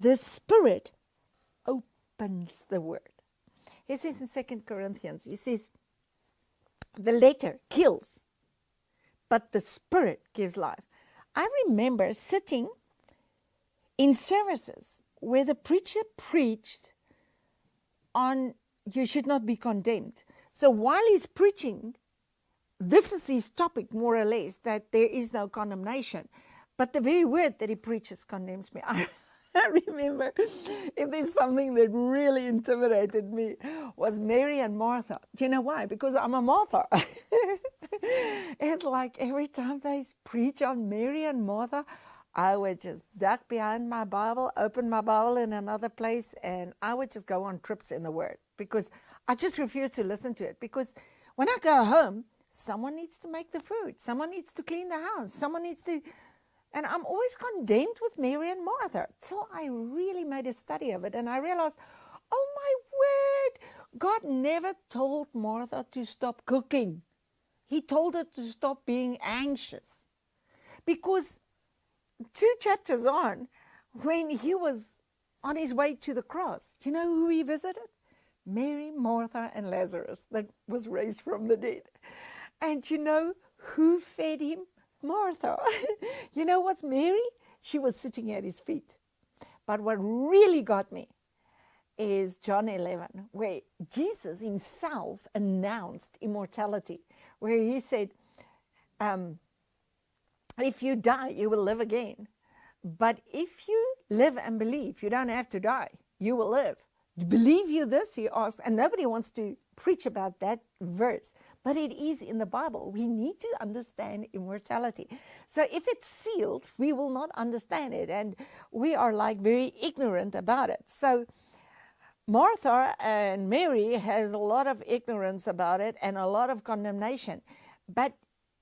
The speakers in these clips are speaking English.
The Spirit opens the Word. He says in 2 Corinthians, he says, the letter kills, but the Spirit gives life. I remember sitting in services where the preacher preached on you should not be condemned. So while he's preaching, this is his topic, more or less, that there is no condemnation. But the very word that he preaches condemns me. I remember, if there's something that really intimidated me, was Mary and Martha. Do you know why? Because I'm a Martha. It's like every time they preach on Mary and Martha, I would just duck behind my Bible, open my Bible in another place, and I would just go on trips in the Word because I just refuse to listen to it. Because when I go home, someone needs to make the food, someone needs to clean the house, someone needs to... And I'm always condemned with Mary and Martha till I really made a study of it. And I realized, oh my word, God never told Martha to stop cooking. He told her to stop being anxious. Because 2 chapters on, when he was on his way to the cross, you know who he visited? Mary, Martha, and Lazarus that was raised from the dead. And you know who fed him? Martha. You know what's Mary? She was sitting at his feet. But what really got me is John 11, where Jesus himself announced immortality, where he said, if you die, you will live again. But if you live and believe, you don't have to die. You will live. Believe you this? He asked. And nobody wants to preach about that verse. But it is in the Bible. We need to understand immortality. So if it's sealed, we will not understand it. And we are like very ignorant about it. So Martha and Mary has a lot of ignorance about it and a lot of condemnation. But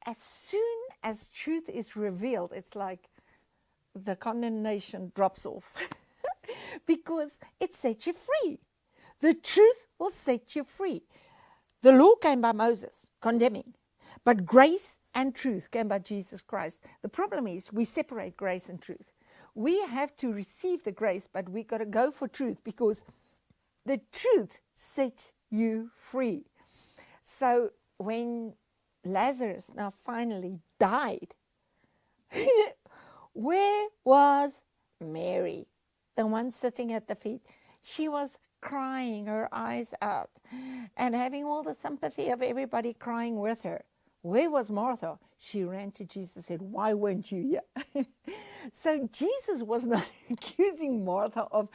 as soon as truth is revealed, it's like the condemnation drops off. Because it sets you free. The truth will set you free. The law came by Moses, condemning. But grace and truth came by Jesus Christ. The problem is we separate grace and truth. We have to receive the grace, but we got to go for truth because the truth sets you free. So when Lazarus now finally died, where was Mary? The one sitting at the feet. She was crying her eyes out and having all the sympathy of everybody crying with her. Where was Martha? She ran to Jesus and said, why weren't you here? So Jesus was not accusing Martha of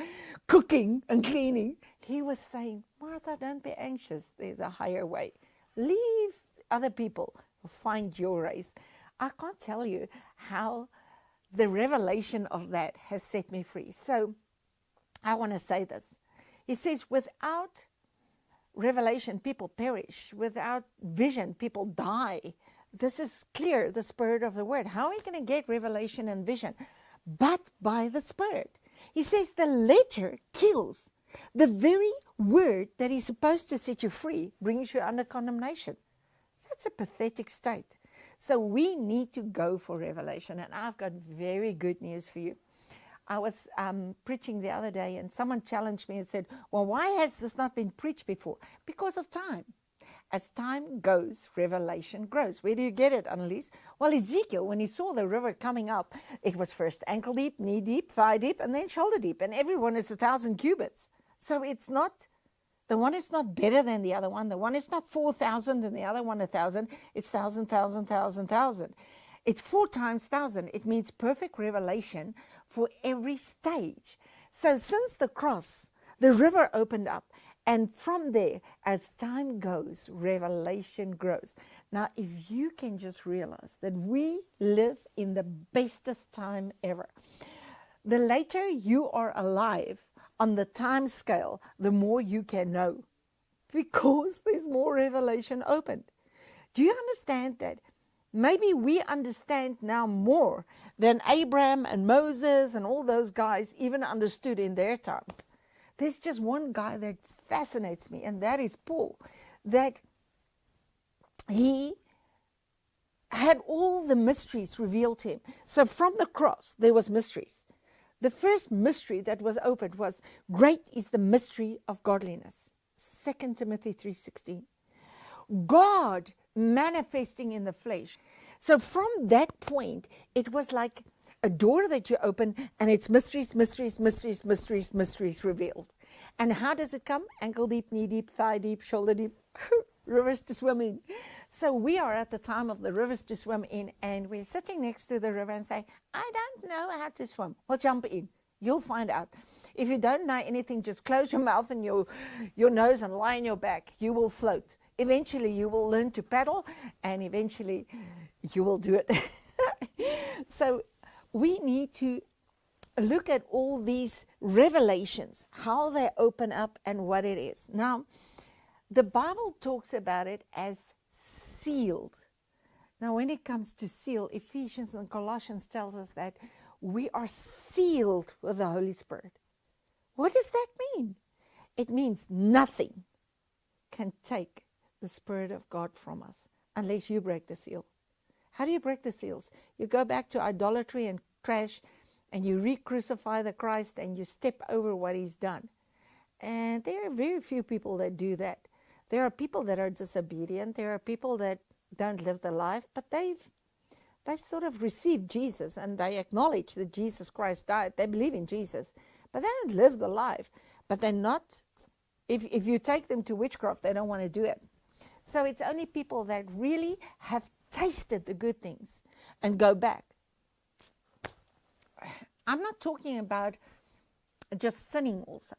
cooking and cleaning. He was saying, Martha, don't be anxious. There's a higher way. Leave other people. Find your race. I can't tell you how the revelation of that has set me free. So I want to say this. He says, without revelation, people perish. Without vision, people die. This is clear, the Spirit of the Word. How are you going to get revelation and vision? But by the Spirit. He says the letter kills. The very word that is supposed to set you free brings you under condemnation. That's a pathetic state. So we need to go for revelation. And I've got very good news for you. I was preaching the other day and someone challenged me and said, well, why has this not been preached before? Because of time. As time goes, revelation grows. Where do you get it, Annalise? Well, Ezekiel, when he saw the river coming up, it was first ankle deep, knee deep, thigh deep, and then shoulder deep. And everyone is 1,000 cubits. So it's not, the one is not better than the other one. The one is not 4,000 and the other one 1,000. It's 1,000, 1,000, 1,000, 1,000. It's 4 times 1,000. It means perfect revelation for every stage. So since the cross, the river opened up. And from there, as time goes, revelation grows. Now, if you can just realize that we live in the bestest time ever. The later you are alive on the time scale, the more you can know. Because there's more revelation opened. Do you understand that? Maybe we understand now more than Abraham and Moses and all those guys even understood in their times. There's just one guy that fascinates me, and that is Paul. That he had all the mysteries revealed to him. So from the cross, there was mysteries. The first mystery that was opened was, great is the mystery of godliness. 2 Timothy 3:16. God manifesting in the flesh. So from that point, it was like a door that you open, and it's mysteries, mysteries, mysteries, mysteries, mysteries revealed. And how does it come? Ankle deep, knee deep, thigh deep, shoulder deep, rivers to swim in. So we are at the time of the rivers to swim in, and we're sitting next to the river and say, I don't know how to swim. Well, jump in. You'll find out. If you don't know anything, just close your mouth and your nose and lie on your back. You will float. Eventually, you will learn to paddle, and eventually, you will do it. So we need to look at all these revelations, how they open up and what it is. Now, the Bible talks about it as sealed. Now, when it comes to seal, Ephesians and Colossians tells us that we are sealed with the Holy Spirit. What does that mean? It means nothing can take the Spirit of God from us unless you break the seal. How do you break the seals? You go back to idolatry and trash, and you re-crucify the Christ, and you step over what He's done. And there are very few people that do that. There are people that are disobedient. There are people that don't live the life, but they've sort of received Jesus, and they acknowledge that Jesus Christ died. They believe in Jesus, but they don't live the life. But they're not, if you take them to witchcraft, they don't want to do it. So it's only people that really have tasted the good things and go back. I'm not talking about just sinning also.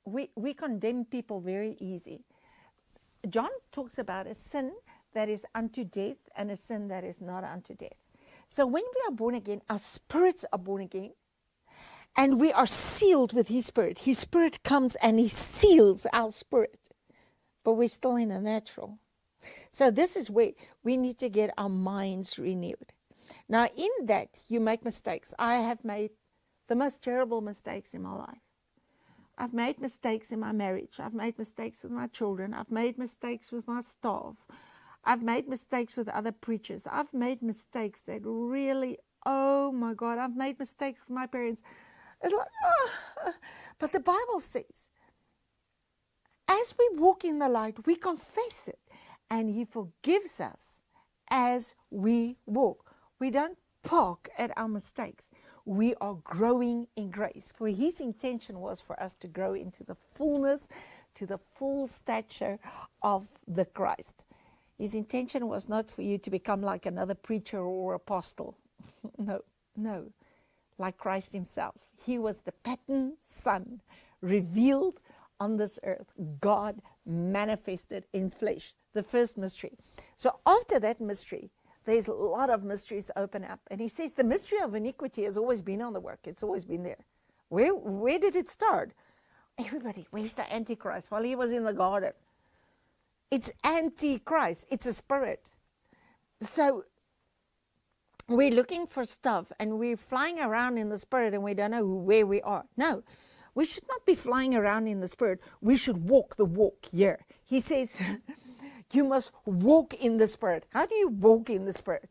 We condemn people very easy. John talks about a sin that is unto death and a sin that is not unto death. So when we are born again, our spirits are born again, and we are sealed with His Spirit. His Spirit comes and He seals our spirit, but we're still in the natural. So this is where we need to get our minds renewed. Now, in that, you make mistakes. I have made the most terrible mistakes in my life. I've made mistakes in my marriage. I've made mistakes with my children. I've made mistakes with my staff. I've made mistakes with other preachers. I've made mistakes that really, oh my God, I've made mistakes with my parents. It's like, oh. But the Bible says, as we walk in the light, we confess it, and He forgives us as we walk. We don't park at our mistakes. We are growing in grace. For His intention was for us to grow into the fullness, to the full stature of the Christ. His intention was not for you to become like another preacher or apostle. No. Like Christ Himself. He was the pattern Son, revealed on this earth. God manifested in flesh. The first mystery. So after that mystery, there's a lot of mysteries open up. And He says the mystery of iniquity has always been on the work. It's always been there. Where did it start? Everybody, where's the Antichrist? While He was in the garden. It's Antichrist. It's a spirit. So we're looking for stuff, and we're flying around in the spirit, and we don't know where we are. No, we should not be flying around in the spirit. We should walk the walk here. He says, you must walk in the Spirit. How do you walk in the Spirit?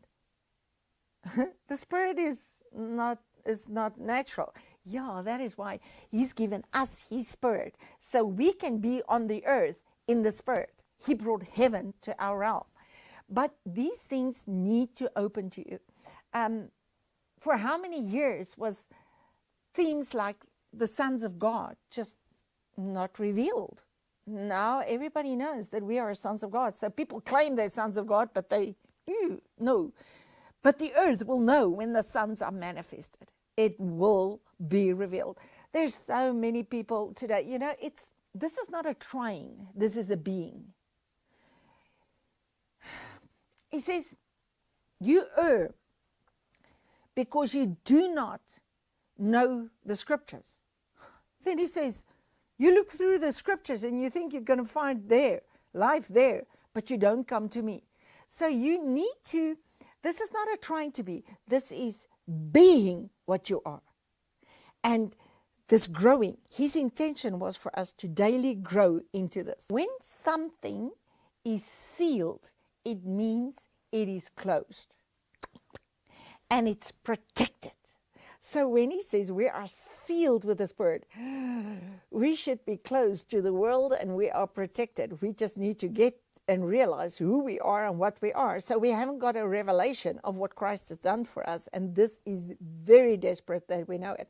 The Spirit is not natural. Yeah, that is why He's given us His Spirit, so we can be on the earth in the Spirit. He brought heaven to our realm. But these things need to open to you. For how many years was themes like the sons of God just not revealed? Now everybody knows that we are sons of God. So people claim they're sons of God, but they no. But the earth will know when the sons are manifested. It will be revealed. There's so many people today. You know, this is not a trying. This is a being. He says, you err because you do not know the Scriptures. Then He says, you look through the Scriptures and you think you're going to find life there, but you don't come to me. So you need to, this is not a trying to be, this is being what you are. And this growing, His intention was for us to daily grow into this. When something is sealed, it means it is closed. And it's protected. So when he says we are sealed with the Spirit, we should be close to the world and we are protected. We just need to get and realize who we are and what we are. So we haven't got a revelation of what Christ has done for us. And this is very desperate that we know it.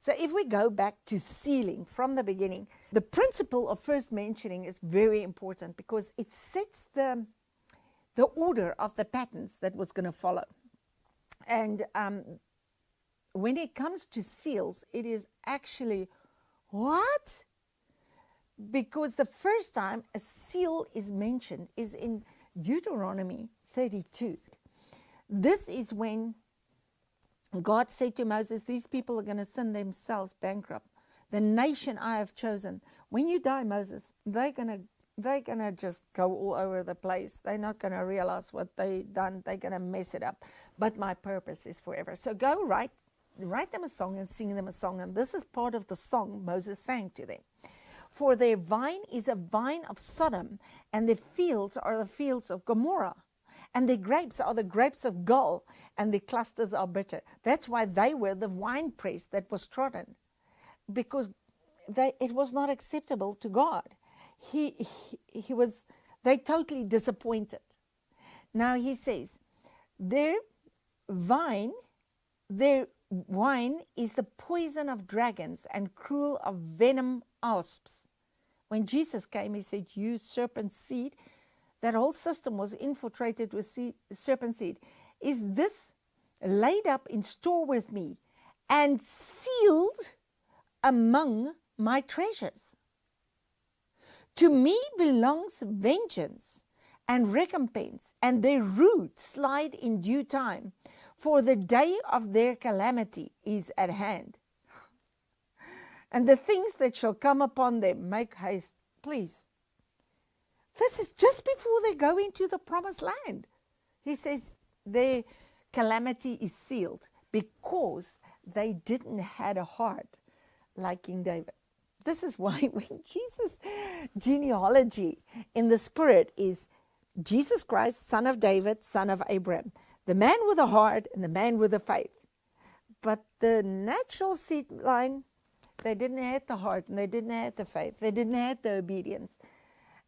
So if we go back to sealing from the beginning, the principle of first mentioning is very important because it sets the order of the patterns that was going to follow. And when it comes to seals, it is actually, what? Because the first time a seal is mentioned is in Deuteronomy 32. This is when God said to Moses, these people are going to send themselves bankrupt. The nation I have chosen. When you die, Moses, they're gonna just go all over the place. They're not going to realize what they've done. They're going to mess it up. But my purpose is forever. So go write them a song and sing them a song. And this is part of the song Moses sang to them. For their vine is a vine of Sodom, and their fields are the fields of Gomorrah. And their grapes are the grapes of Gul, and their clusters are bitter. That's why they were the winepress that was trodden, because it was not acceptable to God. They totally disappointed. Now he says, their wine is the poison of dragons and cruel of venom asps. When Jesus came, he said, use serpent seed. That whole system was infiltrated with serpent seed. Is this laid up in store with me and sealed among my treasures? To me belongs vengeance and recompense, and their root slide in due time, for the day of their calamity is at hand. And the things that shall come upon them, make haste, please. This is just before they go into the promised land. He says their calamity is sealed because they didn't have a heart like King David. This is why when Jesus' genealogy in the Spirit is Jesus Christ, son of David, son of Abraham, the man with a heart and the man with a faith. But the natural seed line, they didn't have the heart and they didn't have the faith. They didn't have the obedience.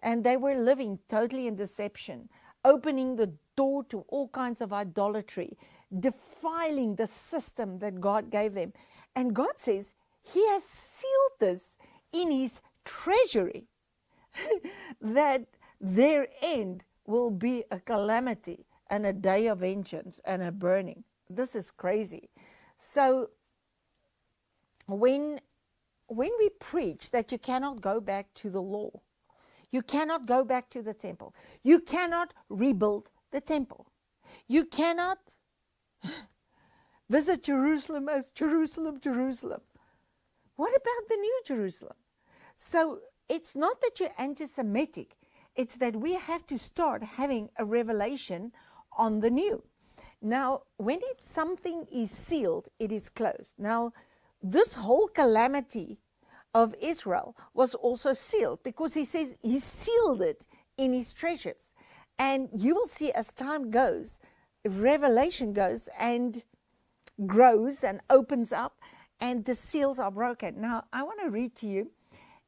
And they were living totally in deception, opening the door to all kinds of idolatry, defiling the system that God gave them. And God says he has sealed this in his treasury, that their end will be a calamity and a day of vengeance and a burning. This is crazy. So when we preach that you cannot go back to the law, you cannot go back to the temple, you cannot rebuild the temple, you cannot visit Jerusalem as Jerusalem, Jerusalem. What about the New Jerusalem? So it's not that you're anti-Semitic, it's that we have to start having a revelation on the new. Now, when something is sealed, it is closed. Now, this whole calamity of Israel was also sealed, because he says he sealed it in his treasures. And you will see as time goes, revelation goes and grows and opens up, and the seals are broken. Now, I want to read to you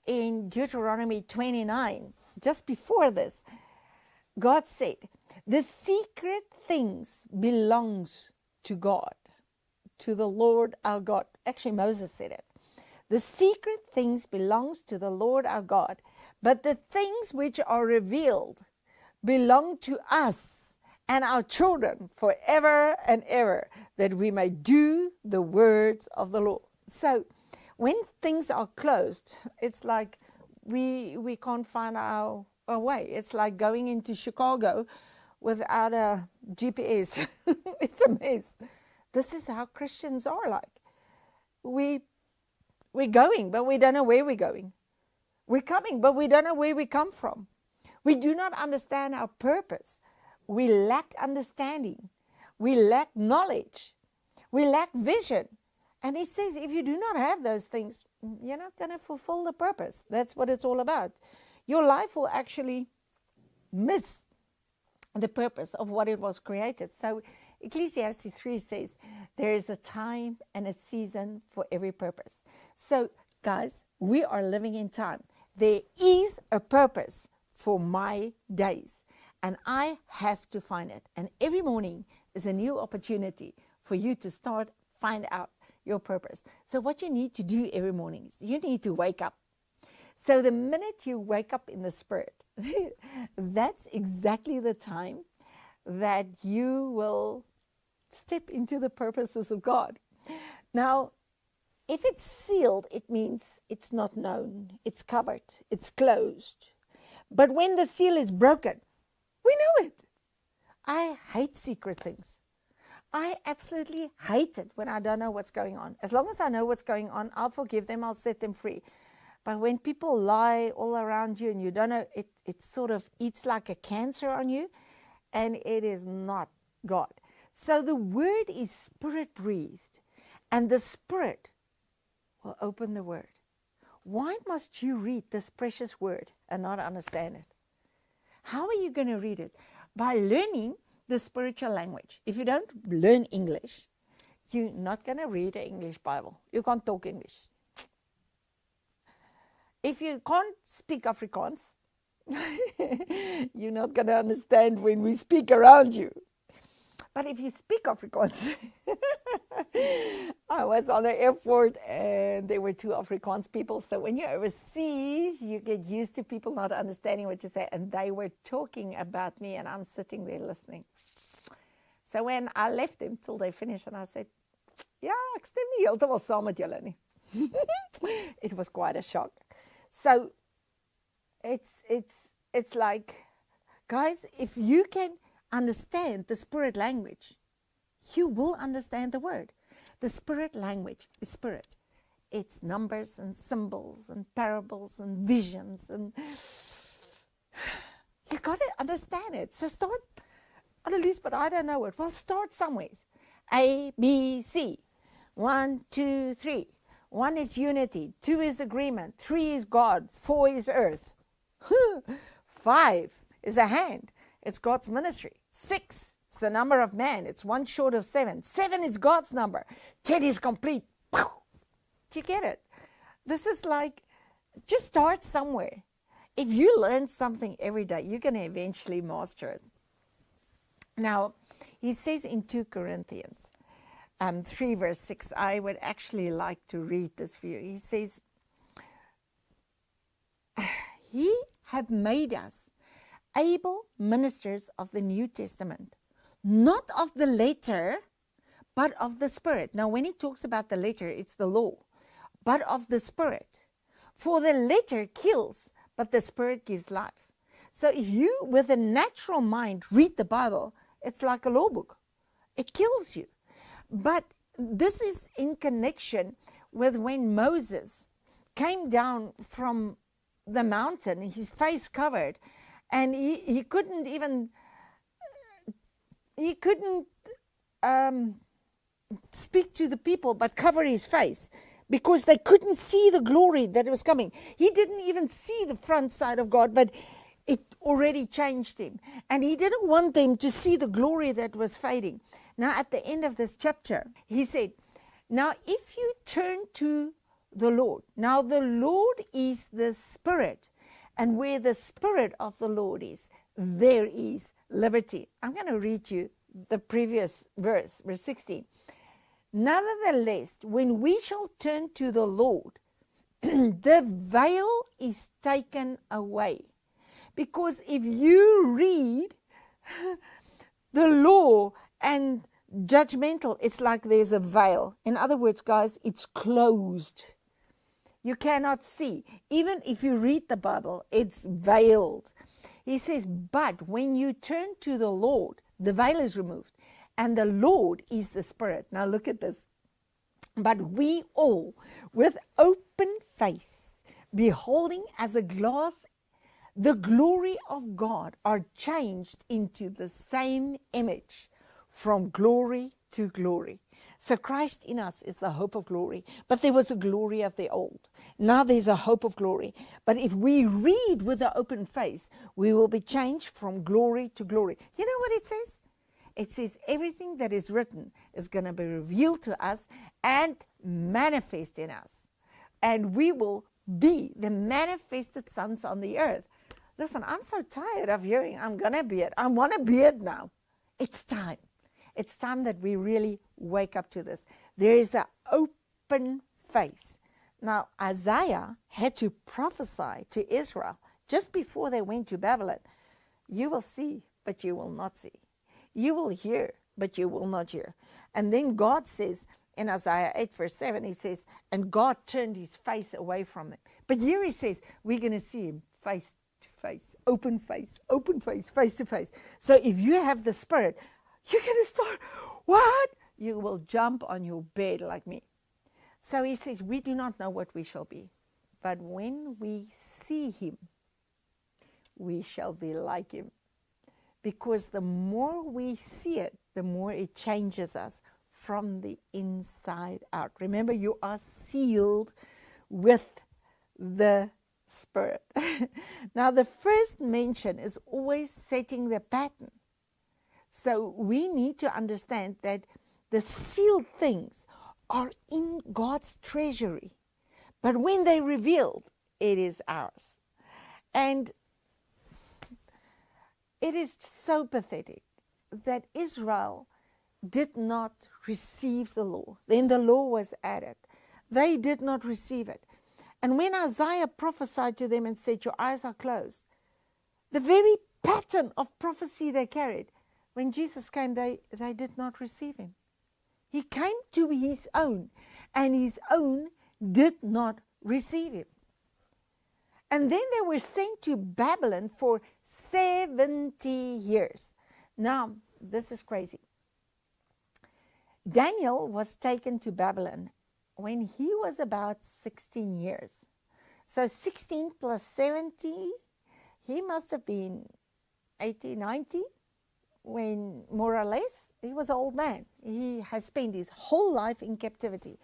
in Deuteronomy 29, just before this, God said, the secret things belongs to God, to the Lord our God. Actually, Moses said it. The secret things belongs to the Lord our God, but the things which are revealed belong to us and our children forever and ever, that we may do the words of the Lord. So when things are closed, it's like we can't find our way. It's like going into Chicago without a GPS. It's a mess. This is how Christians are like. We're going, but we don't know where we're going. We're coming, but we don't know where we come from. We do not understand our purpose. We lack understanding. We lack knowledge. We lack vision. And he says, if you do not have those things, you're not going to fulfill the purpose. That's what it's all about. Your life will actually miss the purpose of what it was created. So Ecclesiastes 3 says, there is a time and a season for every purpose. So, guys, we are living in time. There is a purpose for my days, and I have to find it. And every morning is a new opportunity for you to find out your purpose. So what you need to do every morning is you need to wake up. So the minute you wake up in the Spirit, that's exactly the time that you will step into the purposes of God. Now, if it's sealed, it means it's not known, it's covered, it's closed. But when the seal is broken, we know it. I hate secret things. I absolutely hate it when I don't know what's going on. As long as I know what's going on, I'll forgive them, I'll set them free. But when people lie all around you and you don't know, it sort of eats like a cancer on you, and it is not God. So the word is Spirit-breathed, and the Spirit will open the word. Why must you read this precious word and not understand it? How are you going to read it? By learning the spiritual language. If you don't learn English, you're not going to read an English Bible. You can't talk English. If you can't speak Afrikaans, you're not going to understand when we speak around you. But if you speak Afrikaans, I was on an airport and there were 2 Afrikaans people. So when you're overseas, you get used to people not understanding what you say. And they were talking about me and I'm sitting there listening. So when I left them till they finished and I said, ja, ek stem nie heeltemal saam met julle nie. It was quite a shock. So it's like, guys, if you can understand the spirit language, you will understand the word. The spirit language is spirit. It's numbers and symbols and parables and visions, and you got to understand it. So start, Annalise, but I don't know it. Well, start somewhere. A, B, C. 1, 2, 3. 1 is unity. 2 is agreement. 3 is God. 4 is earth. 5 is a hand. It's God's ministry. 6 is the number of man. It's 1 short of 7. 7 is God's number. 10 is complete. Do you get it? This is like, just start somewhere. If you learn something every day, you're going to eventually master it. Now, he says in 2 Corinthians 3 verse 6, I would actually like to read this for you. He says, He have made us able ministers of the New Testament, not of the letter, but of the Spirit. Now, when he talks about the letter, it's the law, but of the Spirit. For the letter kills, but the Spirit gives life. So if you, with a natural mind, read the Bible, it's like a law book. It kills you. But this is in connection with when Moses came down from the mountain, his face covered, and he couldn't even, speak to the people, but cover his face, because they couldn't see the glory that was coming. He didn't even see the front side of God, but it already changed him. And he didn't want them to see the glory that was fading. Now, at the end of this chapter, he said, now if you turn to the Lord, now the Lord is the Spirit, and where the Spirit of the Lord is, there is liberty. I'm going to read you the previous verse, verse 16. Nevertheless, when we shall turn to the Lord, the veil is taken away. Because if you read the law and judgmental, it's like there's a veil. In other words, guys, it's closed. You cannot see. Even if you read the Bible, it's veiled. He says, but when you turn to the Lord, the veil is removed. And the Lord is the Spirit. Now look at this. But we all, with open face, beholding as a glass the glory of God, are changed into the same image from glory to glory. So Christ in us is the hope of glory. But there was a glory of the old. Now there's a hope of glory. But if we read with an open face, we will be changed from glory to glory. You know what it says? It says everything that is written is going to be revealed to us and manifest in us. And we will be the manifested sons on the earth. Listen, I'm so tired of hearing, I'm going to be it. I want to be it now. It's time. It's time that we really wake up to this. There is an open face. Now, Isaiah had to prophesy to Israel just before they went to Babylon. You will see, but you will not see. You will hear, but you will not hear. And then God says in Isaiah 8 verse 7, he says, and God turned his face away from them. But here he says, we're going to see him face to face, open face, face to face. So if you have the Spirit, you're going to start, what? You will jump on your bed like me. So he says, we do not know what we shall be. But when we see him, we shall be like him. Because the more we see it, the more it changes us from the inside out. Remember, you are sealed with the Spirit. Now, the first mention is always setting the pattern. So we need to understand that the sealed things are in God's treasury. But when they're revealed, it is ours. And it is so pathetic that Israel did not receive the law. Then the law was added. They did not receive it. And when Isaiah prophesied to them and said, your eyes are closed, the very pattern of prophecy they carried, when Jesus came, they did not receive him. He came to his own, and his own did not receive him. And then they were sent to Babylon for 70 years. Now, this is crazy. Daniel was taken to Babylon when he was about 16 years. So 16 plus 70, he must have been 80, 90, when more or less he was an old man. He has spent his whole life in captivity.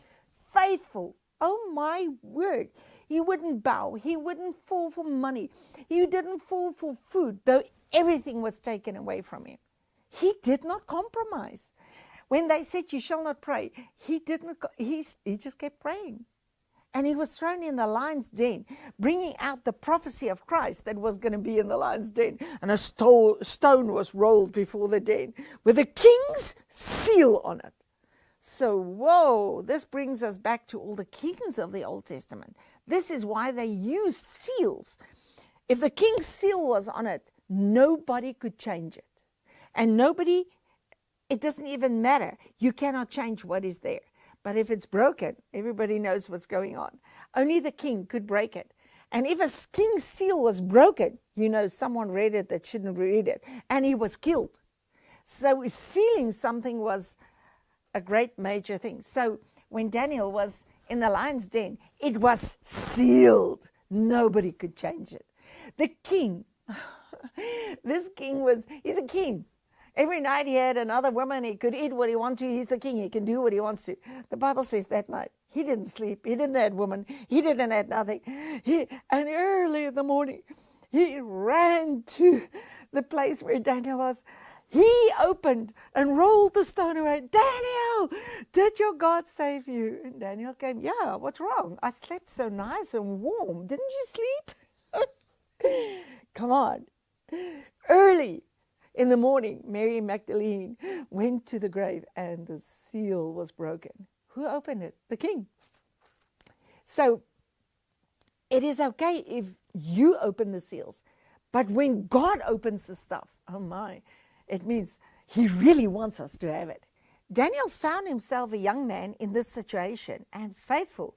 Faithful. Oh my word. He wouldn't bow. He wouldn't fall for money. He didn't fall for food, though everything was taken away from him. He did not compromise. When they said, you shall not pray, he just kept praying. And he was thrown in the lion's den, bringing out the prophecy of Christ that was going to be in the lion's den. And a stone was rolled before the den with the king's seal on it. So, whoa, this brings us back to all the kings of the Old Testament. This is why they used seals. If the king's seal was on it, nobody could change it. And it doesn't even matter. You cannot change what is there. But if it's broken, everybody knows what's going on. Only the king could break it. And if a king's seal was broken, someone read it that shouldn't read it, and he was killed. So sealing something was a great major thing. So when Daniel was in the lion's den, it was sealed. Nobody could change it. The king, he's a king. Every night he had another woman. He could eat what he wants to. He's the king. He can do what he wants to. The Bible says that night he didn't sleep. He didn't have woman. He didn't have nothing. And early in the morning, he ran to the place where Daniel was. He opened and rolled the stone away. Daniel, did your God save you? And Daniel came, yeah, what's wrong? I slept so nice and warm. Didn't you sleep? Come on. Early in the morning, Mary Magdalene went to the grave and the seal was broken. Who opened it? The king. So it is okay if you open the seals. But when God opens the stuff, oh my, it means he really wants us to have it. Daniel found himself a young man in this situation and faithful,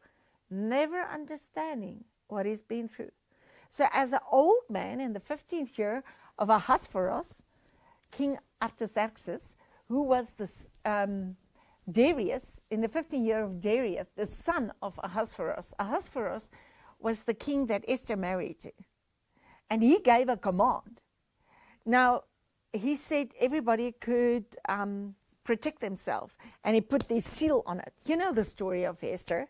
never understanding what he's been through. So as an old man in the 15th year of Ahasuerus, King Artaxerxes, who was Darius, in the 15th year of Darius, the son of Ahasuerus. Ahasuerus was the king that Esther married to. And he gave a command. Now, he said everybody could protect themselves. And he put this seal on it. You know the story of Esther.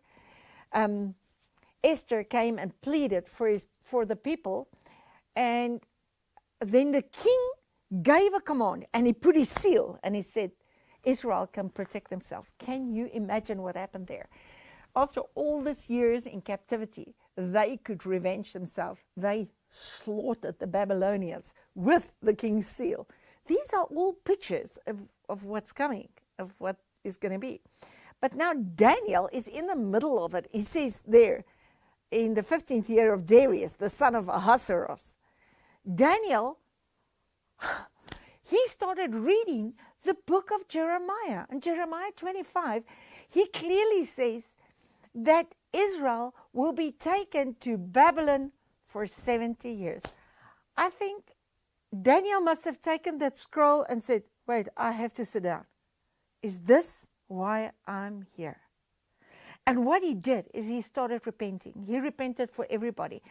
Esther came and pleaded for the people. And then the king gave a command, and he put his seal, and he said, Israel can protect themselves. Can you imagine what happened there? After all these years in captivity, they could revenge themselves. They slaughtered the Babylonians with the king's seal. These are all pictures of what's coming, of what is going to be. But now Daniel is in the middle of it. He says there, in the 15th year of Darius, the son of Ahasuerus, Daniel, he started reading the book of Jeremiah. In Jeremiah 25, he clearly says that Israel will be taken to Babylon for 70 years. I think Daniel must have taken that scroll and said, wait, I have to sit down. Is this why I'm here? And what he did is he started repenting. He repented for everybody.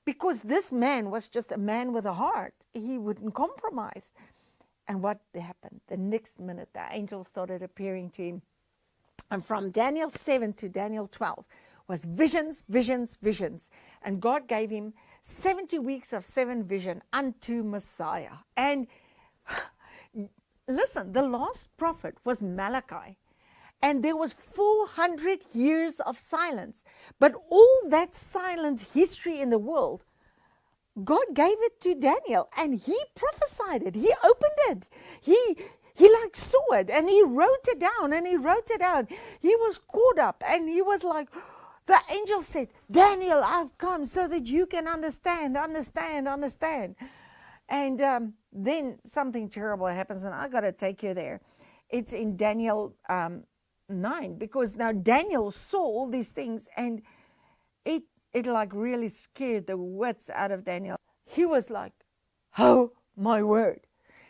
Because this man was just a man with a heart. He wouldn't compromise. And what happened? The next minute, the angel started appearing to him. And from Daniel 7 to Daniel 12 was visions, visions, visions. And God gave him 70 weeks of 7 vision unto Messiah. And listen, the last prophet was Malachi. And there was 400 years of silence. But all that silence history in the world, God gave it to Daniel, and he prophesied it. He opened it. He like saw it, and he wrote it down, and he wrote it out. He was caught up, and he was like, the angel said, Daniel, I've come so that you can understand. And then something terrible happens, and I got to take you there. It's in Daniel 9, because now Daniel saw all these things, and it like really scared the wits out of Daniel. He was like, oh my word.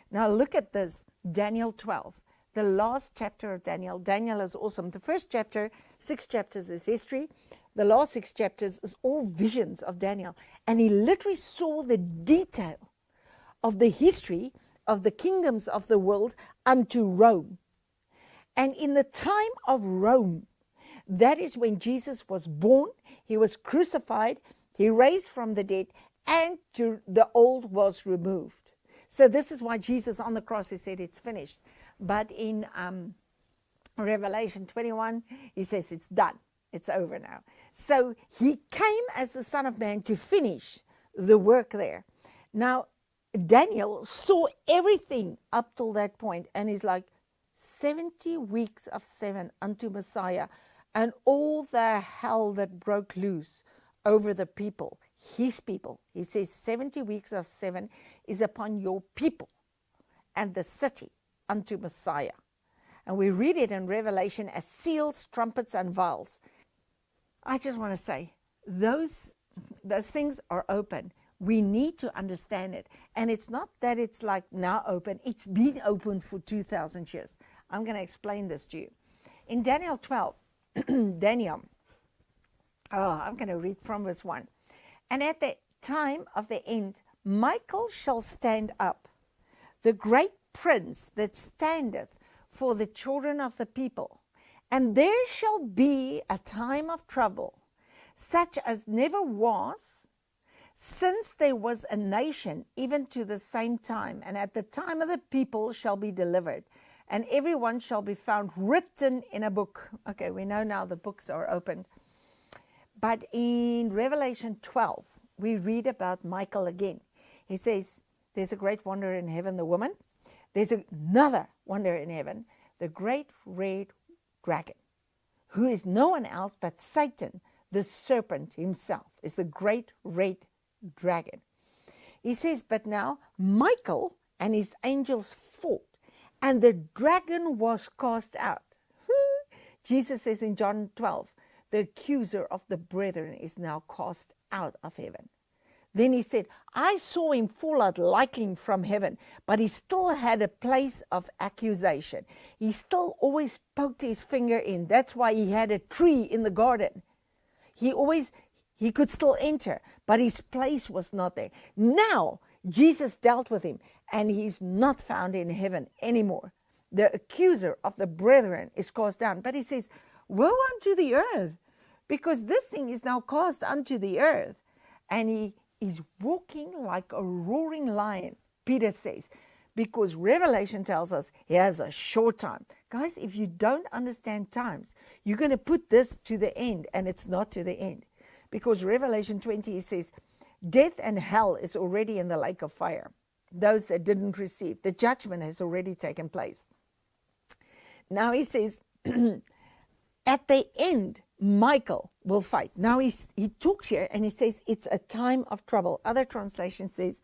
Now look at this, Daniel 12, the last chapter of Daniel. Daniel is awesome. The first chapter, 6 chapters is history. The last 6 chapters is all visions of Daniel. And he literally saw the detail of the history of the kingdoms of the world unto Rome. And in the time of Rome, that is when Jesus was born, he was crucified, he raised from the dead, and the old was removed. So this is why Jesus on the cross, he said, it's finished. But in Revelation 21, he says, it's done. It's over now. So he came as the Son of Man to finish the work there. Now, Daniel saw everything up till that point, and he's like, 70 weeks of 7 unto Messiah, and all the hell that broke loose over the people, his people. He says 70 weeks of 7 is upon your people and the city unto Messiah. And we read it in Revelation as seals, trumpets, and vials. I just want to say, those things are open. We need to understand it. And it's not that it's like now open. It's been open for 2,000 years. I'm going to explain this to you. In Daniel 12, Daniel, I'm going to read from verse 1. And at the time of the end, Michael shall stand up, the great prince that standeth for the children of the people. And there shall be a time of trouble, such as never was, since there was a nation, even to the same time. And at the time of the people shall be delivered, and everyone shall be found written in a book. Okay, we know now the books are opened. But in Revelation 12, we read about Michael again. He says, there's a great wonder in heaven, the woman. There's another wonder in heaven, the great red dragon, who is no one else but Satan, the serpent himself, is the great red dragon. He says, but now Michael and his angels fought, and the dragon was cast out. Jesus says in John 12, the accuser of the brethren is now cast out of heaven. Then he said, I saw him fall out lightning from heaven, but he still had a place of accusation. He still always poked his finger in. That's why he had a tree in the garden. He could still enter, but his place was not there. Now, Jesus dealt with him, and he's not found in heaven anymore. The accuser of the brethren is cast down. But he says, woe unto the earth, because this thing is now cast unto the earth. And he is walking like a roaring lion, Peter says, because Revelation tells us he has a short time. Guys, if you don't understand times, you're going to put this to the end, and it's not to the end. Because Revelation 20 says, death and hell is already in the lake of fire. Those that didn't receive. The judgment has already taken place. Now he says, at the end, Michael will fight. Now he talks here and he says it's a time of trouble. Other translations says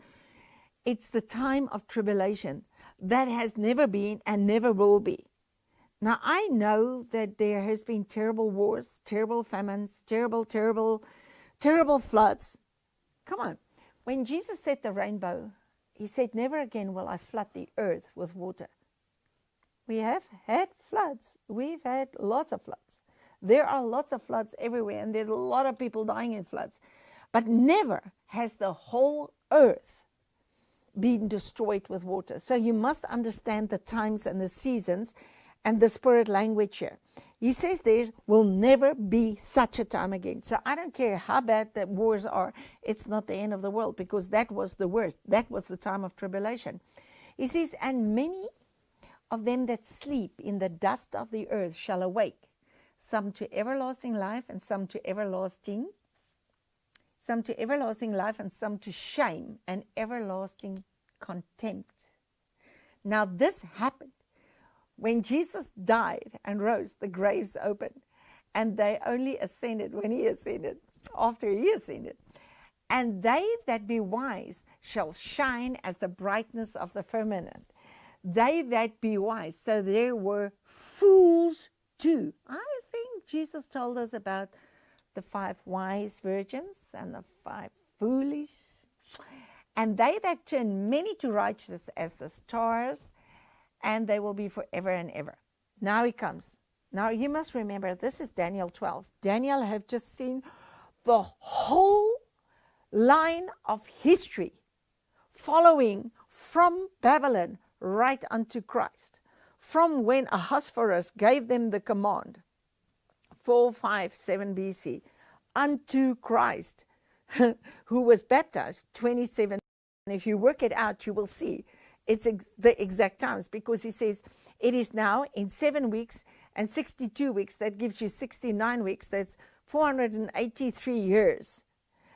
it's the time of tribulation that has never been and never will be. Now I know that there has been terrible wars, terrible famines, terrible floods. Come on. When Jesus said the rainbow, he said, never again will I flood the earth with water. We have had floods. We've had lots of floods. There are lots of floods everywhere, and there's a lot of people dying in floods. But never has the whole earth been destroyed with water. So you must understand the times and the seasons and the spirit language here. He says there will never be such a time again. So I don't care how bad the wars are. It's not the end of the world, because that was the worst. That was the time of tribulation. He says, and many of them that sleep in the dust of the earth shall awake, some to everlasting life and some to everlasting life and some to shame and everlasting contempt. Now this happened when Jesus died and rose. The graves opened, and they only ascended when he ascended, after he ascended. And they that be wise shall shine as the brightness of the firmament. They that be wise. So there were fools too. I think Jesus told us about the 5 wise virgins and the 5 foolish. And they that turn many to righteousness as the stars, and they will be forever and ever. Now he comes. Now you must remember, this is Daniel 12. Daniel have just seen the whole line of history following from Babylon right unto Christ. From when Ahasuerus gave them the command, 457 BC, unto Christ, who was baptized 27. And if you work it out, you will see it's the exact times, because he says it is now in 7 weeks and 62 weeks. That gives you 69 weeks. That's 483 years.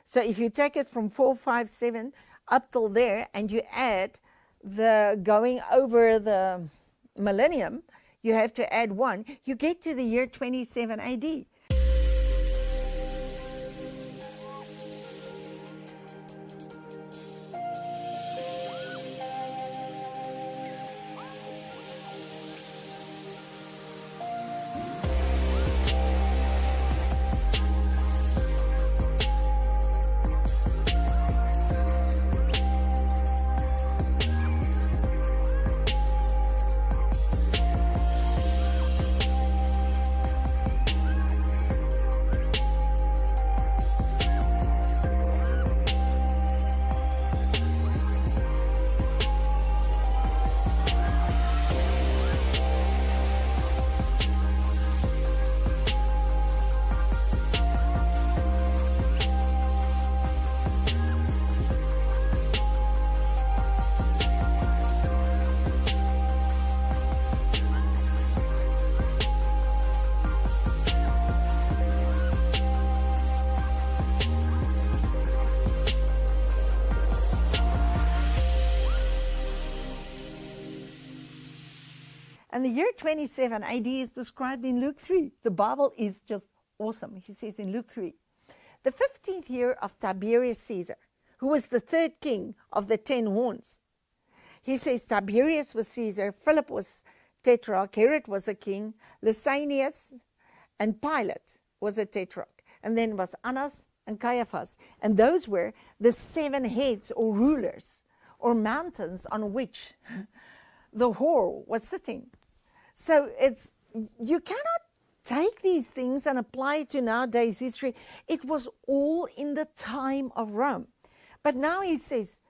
So if you take it from 457 up till there, and you add the going over the millennium, you have to add 1, you get to the year 27 AD. And the year 27 AD is described in Luke 3. The Bible is just awesome. He says in Luke 3, the 15th year of Tiberius Caesar, who was the 3rd king of the 10 horns. He says Tiberius was Caesar, Philip was tetrarch, Herod was a king, Lysanias and Pilate was a tetrarch. And then was Annas and Caiaphas. And those were the 7 heads or rulers or mountains on which the whore was sitting. So you cannot take these things and apply it to nowadays history. It was all in the time of Rome. But now he says,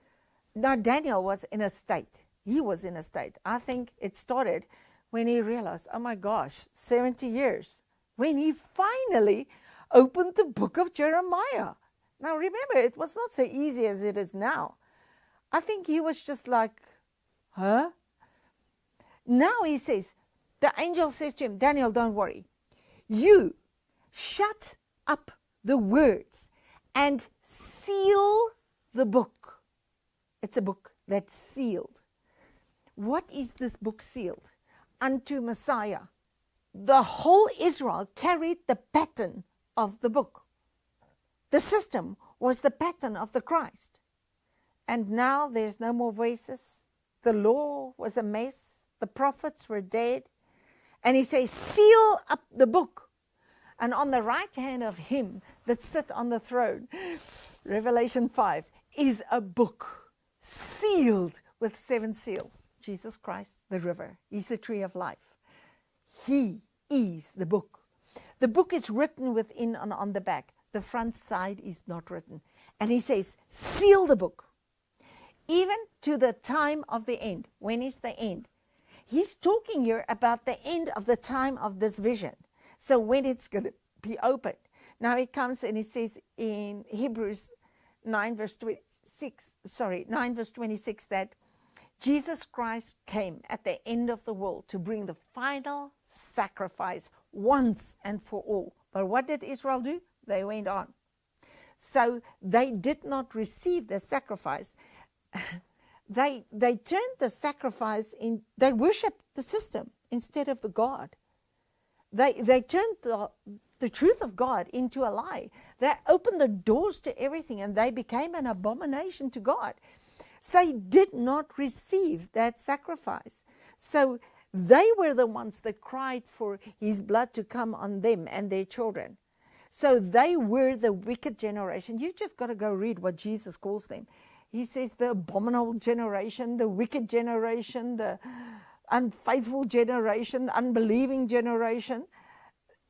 now Daniel was in a state. He was in a state. I think it started when he realized, oh my gosh, 70 years. When he finally opened the book of Jeremiah. Now remember, it was not so easy as it is now. I think he was just like, Huh? Now he says, the angel says to him, Daniel, don't worry. You shut up the words and seal the book. It's a book that's sealed. What is this book sealed? Unto Messiah. The whole Israel carried the pattern of the book. The system was the pattern of the Christ. And now there's no more voices. The law was a mess. The prophets were dead. And he says, seal up the book. And on the right hand of him that sit on the throne, Revelation 5, is a book sealed with 7 seals. Jesus Christ, the river. He's the tree of life. He is the book. The book is written within and on the back. The front side is not written. And he says, seal the book. Even to the time of the end. When is the end? He's talking here about the end of the time of this vision. So when it's going to be opened. Now he comes and he says in Hebrews 9 verse 26 that Jesus Christ came at the end of the world to bring the final sacrifice once and for all. But what did Israel do? They went on. So they did not receive the sacrifice. They turned the sacrifice in, they worshiped the system instead of the God. They turned the truth of God into a lie. They opened the doors to everything and they became an abomination to God. So they did not receive that sacrifice. So they were the ones that cried for his blood to come on them and their children. So they were the wicked generation. You just got to go read what Jesus calls them. He says the abominable generation, the wicked generation, the unfaithful generation, the unbelieving generation.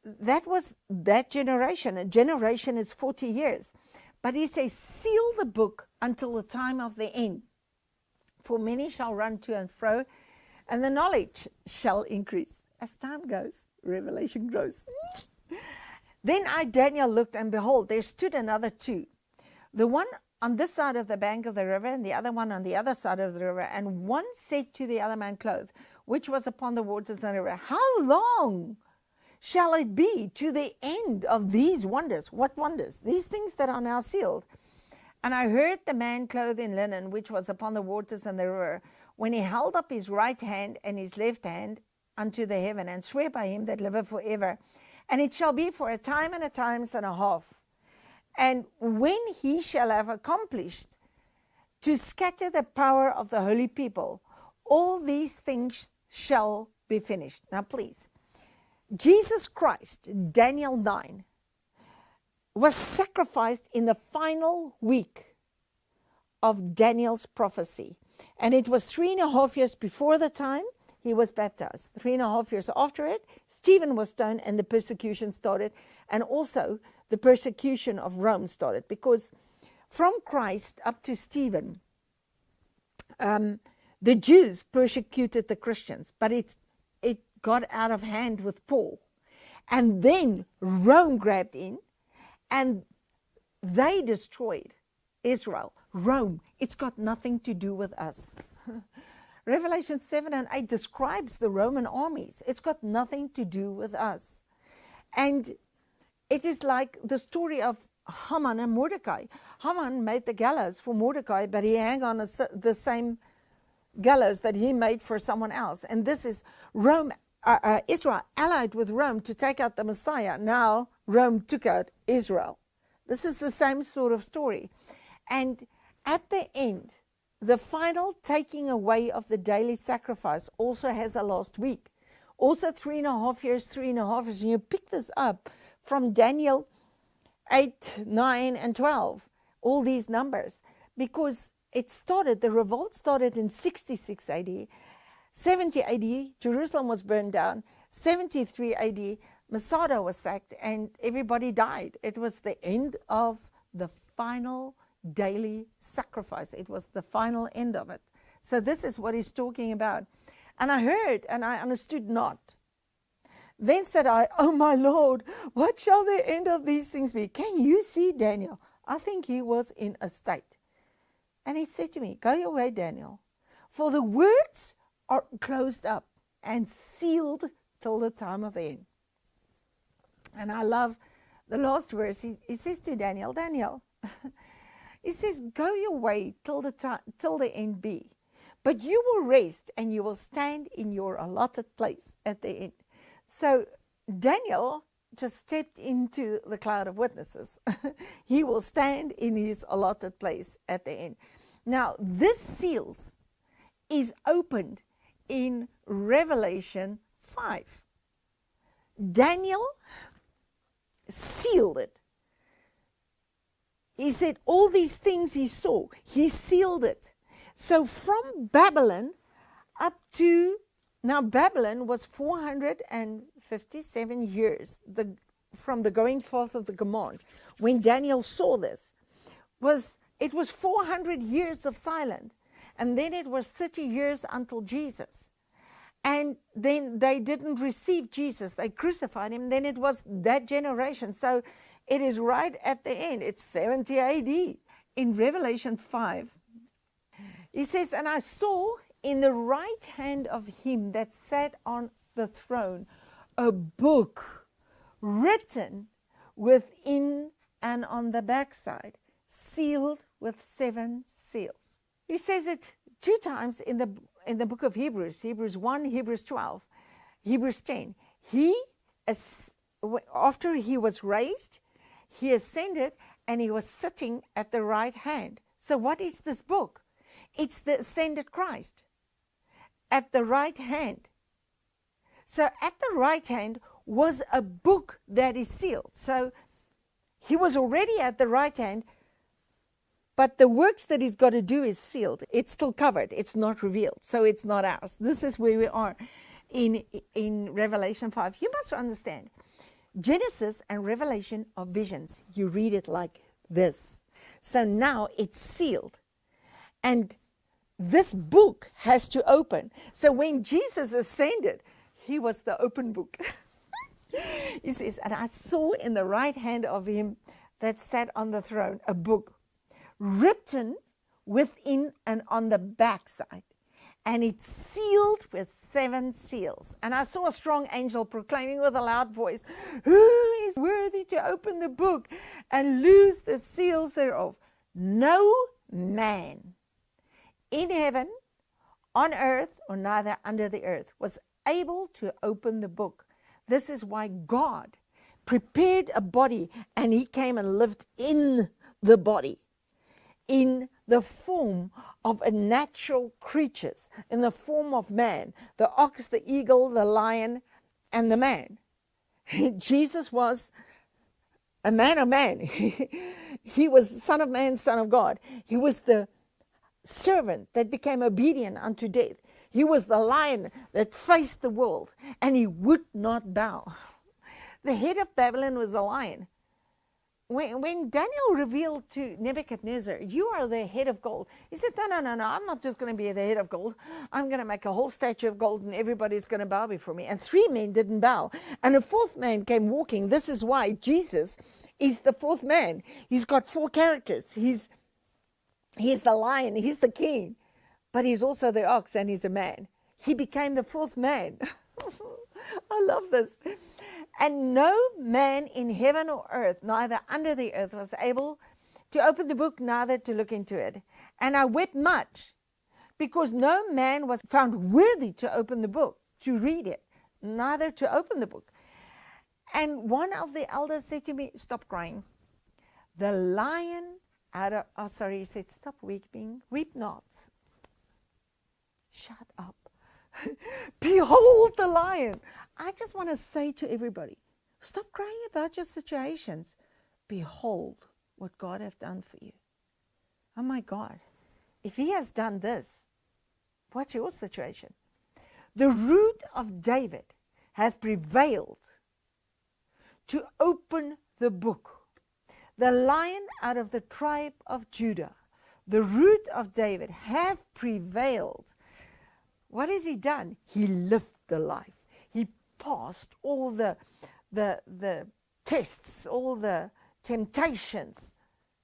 That was that generation. A generation is 40 years. But he says, seal the book until the time of the end. For many shall run to and fro, and the knowledge shall increase. As time goes, revelation grows. Then I, Daniel, looked, and behold, there stood another 2. The one on this side of the bank of the river, and the other one on the other side of the river. And one said to the other man clothed, which was upon the waters of the river, how long shall it be to the end of these wonders? What wonders? These things that are now sealed. And I heard the man clothed in linen, which was upon the waters and the river, when he held up his right hand and his left hand unto the heaven, and swear by him that liveth forever. And it shall be for a time and a times and a half. And when he shall have accomplished to scatter the power of the holy people, all these things shall be finished. Now please, Jesus Christ, Daniel 9, was sacrificed in the final week of Daniel's prophecy. And it was 3.5 years before the time he was baptized. 3.5 years after it, Stephen was stoned and the persecution started. And also the persecution of Rome started. Because from Christ up to Stephen, the Jews persecuted the Christians. But it got out of hand with Paul. And then Rome grabbed in. And they destroyed Israel. Rome, it's got nothing to do with us. Revelation 7 and 8 describes the Roman armies. It's got nothing to do with us. And it is like the story of Haman and Mordecai. Haman made the gallows for Mordecai, but he hung on the same gallows that he made for someone else. And this is Rome. Israel allied with Rome to take out the Messiah. Now Rome took out Israel. This is the same sort of story. And at the end, the final taking away of the daily sacrifice also has a last week. Also 3.5 years, 3.5 years. And you pick this up from Daniel 8, 9, and 12. All these numbers. Because it started, the revolt started in 66 AD. 70 AD, Jerusalem was burned down. 73 AD, Masada was sacked and everybody died. It was the end of the final daily sacrifice. It was the final end of it. So this is what he's talking about. And I heard and I understood not. Then said I, oh my Lord, what shall the end of these things be? Can you see Daniel? I think he was in a state. And he said to me, go your way, Daniel. For the words are closed up and sealed till the time of the end. And I love the last verse. He says to Daniel, Daniel, he says, go your way till the end be. But you will rest and you will stand in your allotted place at the end. So Daniel just stepped into the cloud of witnesses. He will stand in his allotted place at the end. Now, this seals is opened in Revelation 5. Daniel sealed it. He said all these things he saw, he sealed it. So from Babylon up to, now Babylon was 457 years from the going forth of the command. When Daniel saw this, it was 400 years of silence. And then it was 30 years until Jesus. And then they didn't receive Jesus. They crucified him. Then it was that generation. So it is right at the end. It's 70 AD. In Revelation 5, he says, and I saw in the right hand of him that sat on the throne a book written within and on the backside, sealed with 7 seals. He says it 2 times in the book of Hebrews, Hebrews 1, Hebrews 12, Hebrews 10. After he was raised, he ascended and he was sitting at the right hand. So what is this book? It's the ascended Christ at the right hand. So at the right hand was a book that is sealed. So he was already at the right hand, but the works that he's got to do is sealed. It's still covered. It's not revealed. So it's not ours. This is where we are in Revelation 5. You must understand, Genesis and Revelation are visions. You read it like this. So now it's sealed. And this book has to open. So when Jesus ascended, he was the open book. He says, and I saw in the right hand of him that sat on the throne a book written within and on the backside, and it's sealed with 7 seals. And I saw a strong angel proclaiming with a loud voice, who is worthy to open the book and loose the seals thereof? No man in heaven, on earth, or neither under the earth was able to open the book. This is why God prepared a body, and he came and lived in the body, in the form of a natural creatures, in the form of man, the ox, the eagle, the lion, and the man. Jesus was a man of man. He was Son of Man, Son of God. He was the servant that became obedient unto death. He was the lion that faced the world, and he would not bow. The head of Babylon was a lion. When Daniel revealed to Nebuchadnezzar, you are the head of gold, he said, no, I'm not just going to be the head of gold. I'm going to make a whole statue of gold and everybody's going to bow before me. And 3 men didn't bow. And a 4th man came walking. This is why Jesus is the 4th man. He's got 4 characters. He's the lion, he's the king, but he's also the ox and he's a man. He became the 4th man. I love this. And no man in heaven or earth, neither under the earth, was able to open the book, neither to look into it. And I wept much, because no man was found worthy to open the book, to read it, neither to open the book. And one of the elders said to me, stop crying. The lion he said, stop weeping, weep not. Shut up. Behold the lion. I just want to say to everybody, stop crying about your situations. Behold what God hath done for you. Oh my God, if he has done this, what's your situation? The root of David hath prevailed to open the book. The lion out of the tribe of Judah, the root of David, hath prevailed. What has he done? He lived the life. He passed all the tests, all the temptations.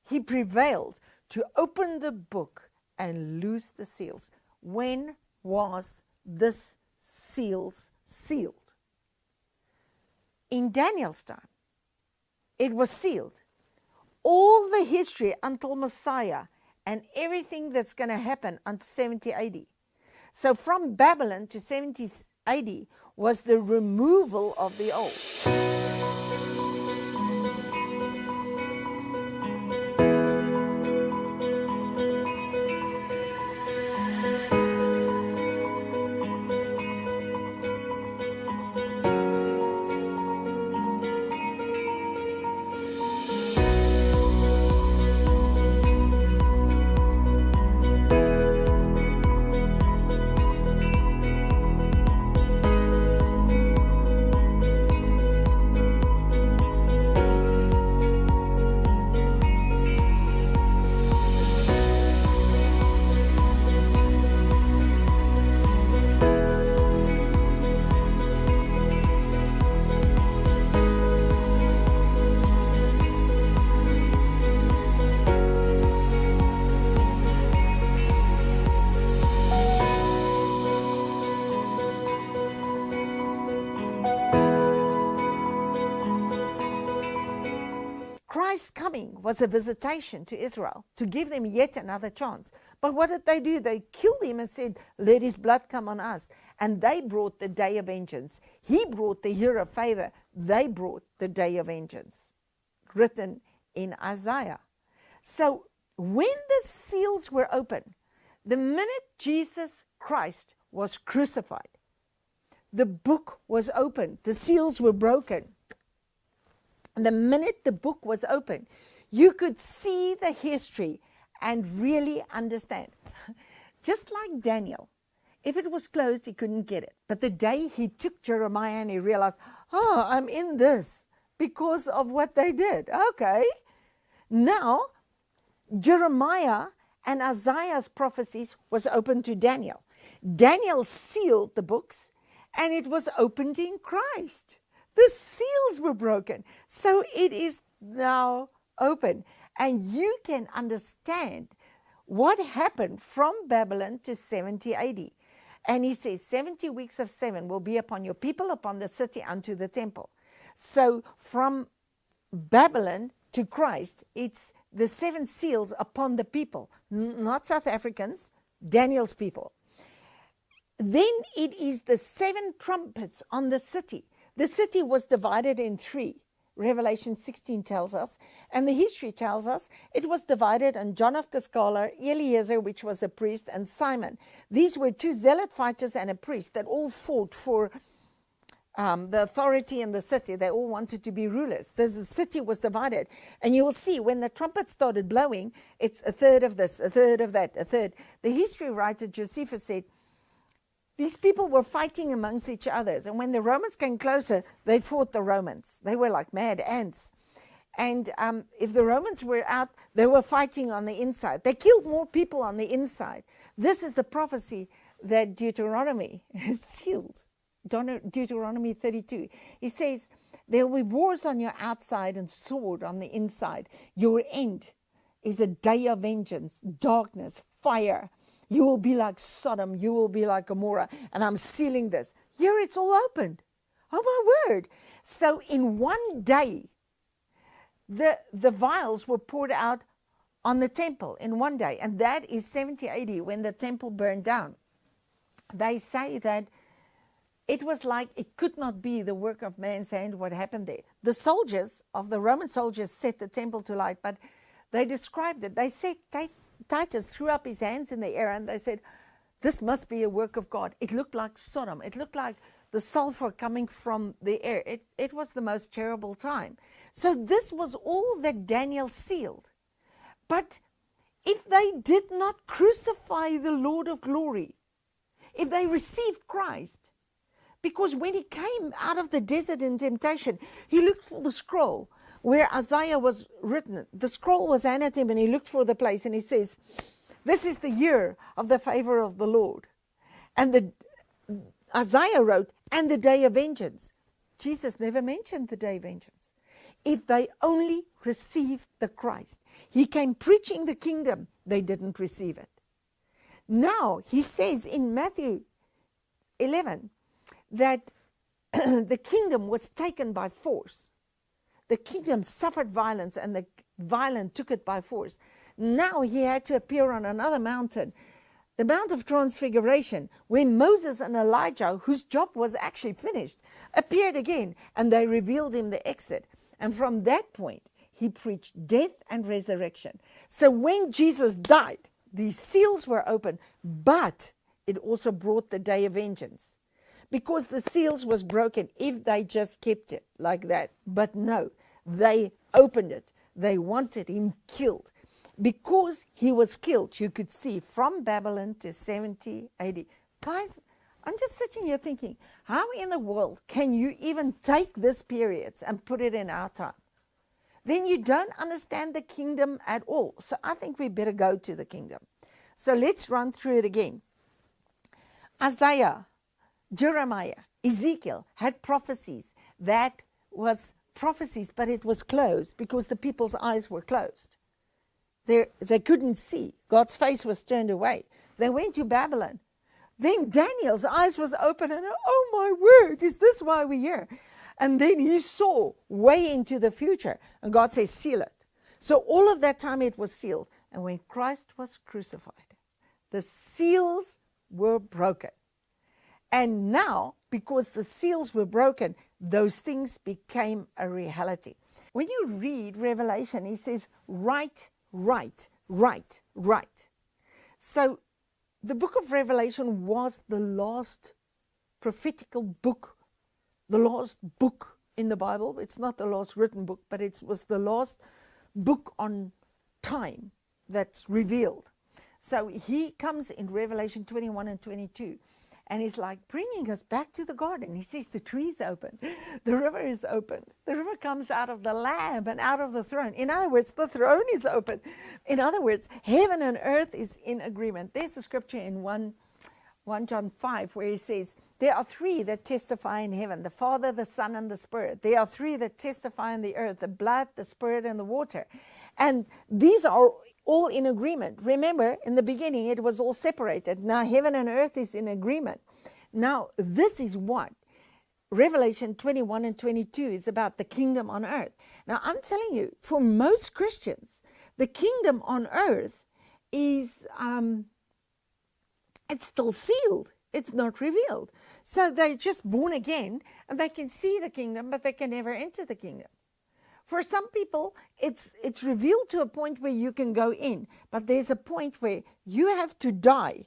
He prevailed to open the book and loose the seals. when was this seals sealed? In Daniel's time, it was sealed. All the history until Messiah and everything that's going to happen until 70 AD. So from Babylon to 70 AD was the removal of the old. Christ's coming was a visitation to Israel to give them yet another chance. But what did they do? They killed him and said, let his blood come on us. And they brought the day of vengeance. He brought the year of favor. They brought the day of vengeance, written in Isaiah. So when the seals were open, the minute Jesus Christ was crucified, the book was opened. The seals were broken. And the minute the book was open, you could see the history and really understand. Just like Daniel, if it was closed, he couldn't get it. But the day he took Jeremiah and he realized, oh, I'm in this because of what they did. Okay. Now, Jeremiah and Isaiah's prophecies was open to Daniel. Daniel sealed the books and it was opened in Christ. The seals were broken. So it is now open. And you can understand what happened from Babylon to 70 AD. And he says, 70 weeks of 7 will be upon your people, upon the city, unto the temple. So from Babylon to Christ, it's the 7 seals upon the people, not South Africans, Daniel's people. Then it is the 7 trumpets on the city. The city was divided in 3. Revelation 16 tells us, and the history tells us it was divided on John of Cascala, Eliezer, which was a priest, and Simon. These were 2 zealot fighters and a priest that all fought for the authority in the city. They all wanted to be rulers. The city was divided. And you will see when the trumpet started blowing, it's a third of this, a third of that, a third. The history writer Josephus said, these people were fighting amongst each other. And when the Romans came closer, they fought the Romans. They were like mad ants. And if the Romans were out, they were fighting on the inside. They killed more people on the inside. This is the prophecy that Deuteronomy has sealed. Deuteronomy 32. He says, there will be wars on your outside and sword on the inside. Your end is a day of vengeance, darkness, fire. You will be like Sodom. You will be like Gomorrah. And I'm sealing this. Here it's all opened. Oh, my word. So in one day, the vials were poured out on the temple in one day. And that is 70 AD when the temple burned down. They say that it was like it could not be the work of man's hand what happened there. The soldiers of the Roman soldiers set the temple to light, but they described it. They said Titus threw up his hands in the air and they said, this must be a work of God. It looked like Sodom. It looked like the sulfur coming from the air. It was the most terrible time. So this was all that Daniel sealed. But if they did not crucify the Lord of glory, if they received Christ, because when he came out of the desert in temptation, he looked for the scroll where Isaiah was written. The scroll was handed him and he looked for the place and he says, this is the year of the favor of the Lord. And Isaiah wrote, and the day of vengeance. Jesus never mentioned the day of vengeance. If they only received the Christ. He came preaching the kingdom. They didn't receive it. Now, he says in Matthew 11 that the kingdom was taken by force. The kingdom suffered violence, and the violent took it by force. Now he had to appear on another mountain, the Mount of Transfiguration, where Moses and Elijah, whose job was actually finished, appeared again, and they revealed him the exit. And from that point, he preached death and resurrection. So when Jesus died, the seals were open, but it also brought the day of vengeance, because the seals was broken if they just kept it like that. But no, they opened it. They wanted him killed. Because he was killed, you could see from Babylon to 70 AD. Guys, I'm just sitting here thinking, how in the world can you even take this period and put it in our time? Then you don't understand the kingdom at all. So I think we better go to the kingdom. So let's run through it again. Isaiah, Jeremiah, Ezekiel had prophecies. That was prophecies, but it was closed because the people's eyes were closed. They couldn't see. God's face was turned away. They went to Babylon. Then Daniel's eyes was open, and oh my word, is this why we're here? And then he saw way into the future, and God says, seal it. So all of that time it was sealed. And when Christ was crucified, the seals were broken. And now, because the seals were broken, those things became a reality. When you read Revelation, he says, write. So the book of Revelation was the last prophetical book, the last book in the Bible. It's not the last written book, but it was the last book on time that's revealed. So he comes in Revelation 21 and 22. And he's like bringing us back to the garden. He says the tree is open. The river is open. The river comes out of the Lamb and out of the throne. In other words, the throne is open. In other words, heaven and earth is in agreement. There's a scripture in 1 John 5 where he says, there are three that testify in heaven, the Father, the Son, and the Spirit. There are three that testify in the earth, the blood, the Spirit, and the water. And these are all in agreement. Remember, in the beginning, it was all separated. Now, heaven and earth is in agreement. Now, this is what Revelation 21 and 22 is about, the kingdom on earth. Now, I'm telling you, for most Christians, the kingdom on earth is, it's still sealed. It's not revealed. So they're just born again, and they can see the kingdom, but they can never enter the kingdom. For some people, it's revealed to a point where you can go in, but there's a point where you have to die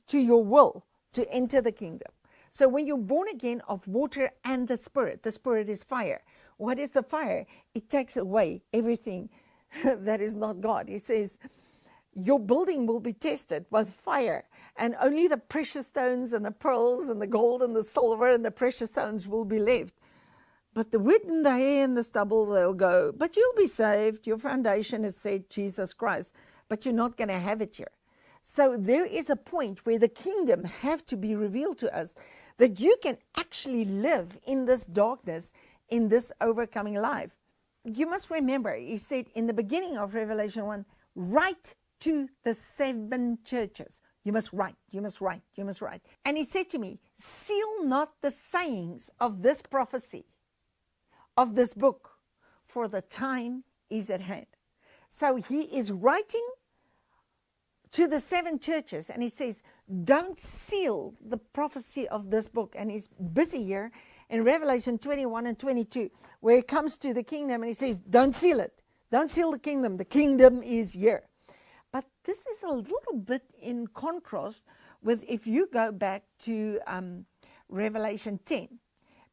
to your will to enter the kingdom. So when you're born again of water and the Spirit is fire. What is the fire? It takes away everything that is not God. He says, your building will be tested with fire, and only the precious stones and the pearls and the gold and the silver and the precious stones will be left. But the wood and the hay and the stubble, they'll go. But you'll be saved. Your foundation is set, Jesus Christ. But you're not going to have it here. So there is a point where the kingdom have to be revealed to us, that you can actually live in this darkness, in this overcoming life. You must remember, he said in the beginning of Revelation 1, write to the 7 churches. You must write, you must write, you must write. And he said to me, seal not the sayings of this prophecy, of this book, for the time is at hand. So he is writing to the 7 churches, and he says, don't seal the prophecy of this book. And he's busy here in Revelation 21 and 22, where he comes to the kingdom, and he says, don't seal it. Don't seal the kingdom. The kingdom is here. But this is a little bit in contrast with if you go back to Revelation 10.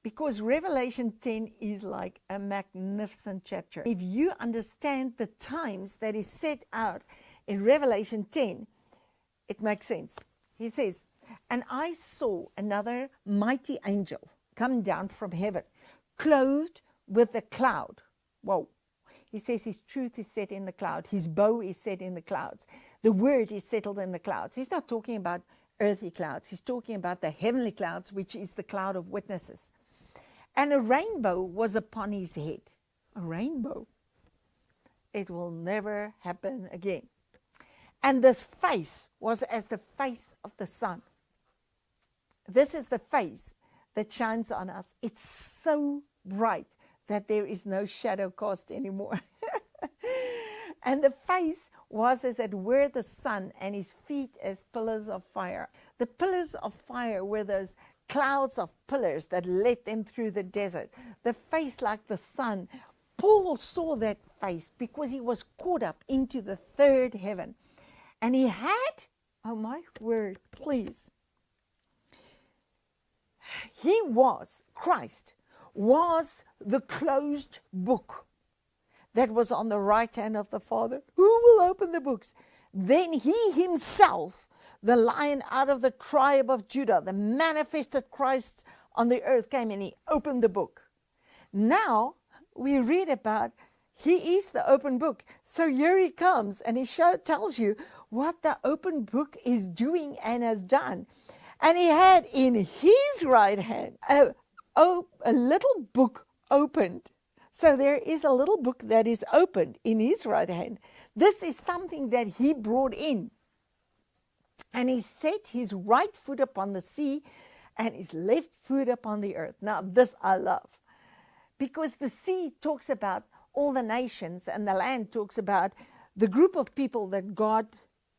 Because Revelation 10 is like a magnificent chapter. If you understand the times that is set out in Revelation 10, it makes sense. He says, and I saw another mighty angel come down from heaven, clothed with a cloud. Whoa. He says his truth is set in the cloud. His bow is set in the clouds. The word is settled in the clouds. He's not talking about earthly clouds. He's talking about the heavenly clouds, which is the cloud of witnesses. And a rainbow was upon his head. A rainbow. It will never happen again. And this face was as the face of the sun. This is the face that shines on us. It's so bright that there is no shadow cast anymore. And the face was as it were the sun, and his feet as pillars of fire. The pillars of fire were those clouds of pillars that led them through the desert. The face like the sun. Paul saw that face because he was caught up into the third heaven. And he had, oh my word, please. Christ was the closed book that was on the right hand of the Father. Who will open the books? Then he himself, the Lion out of the tribe of Judah, the manifested Christ on the earth, came and he opened the book. Now we read about he is the open book. So here he comes and he tells you what the open book is doing and has done. And he had in his right hand a little book opened. So there is a little book that is opened in his right hand. This is something that he brought in. And he set his right foot upon the sea and his left foot upon the earth. Now this I love. Because the sea talks about all the nations and the land talks about the group of people that God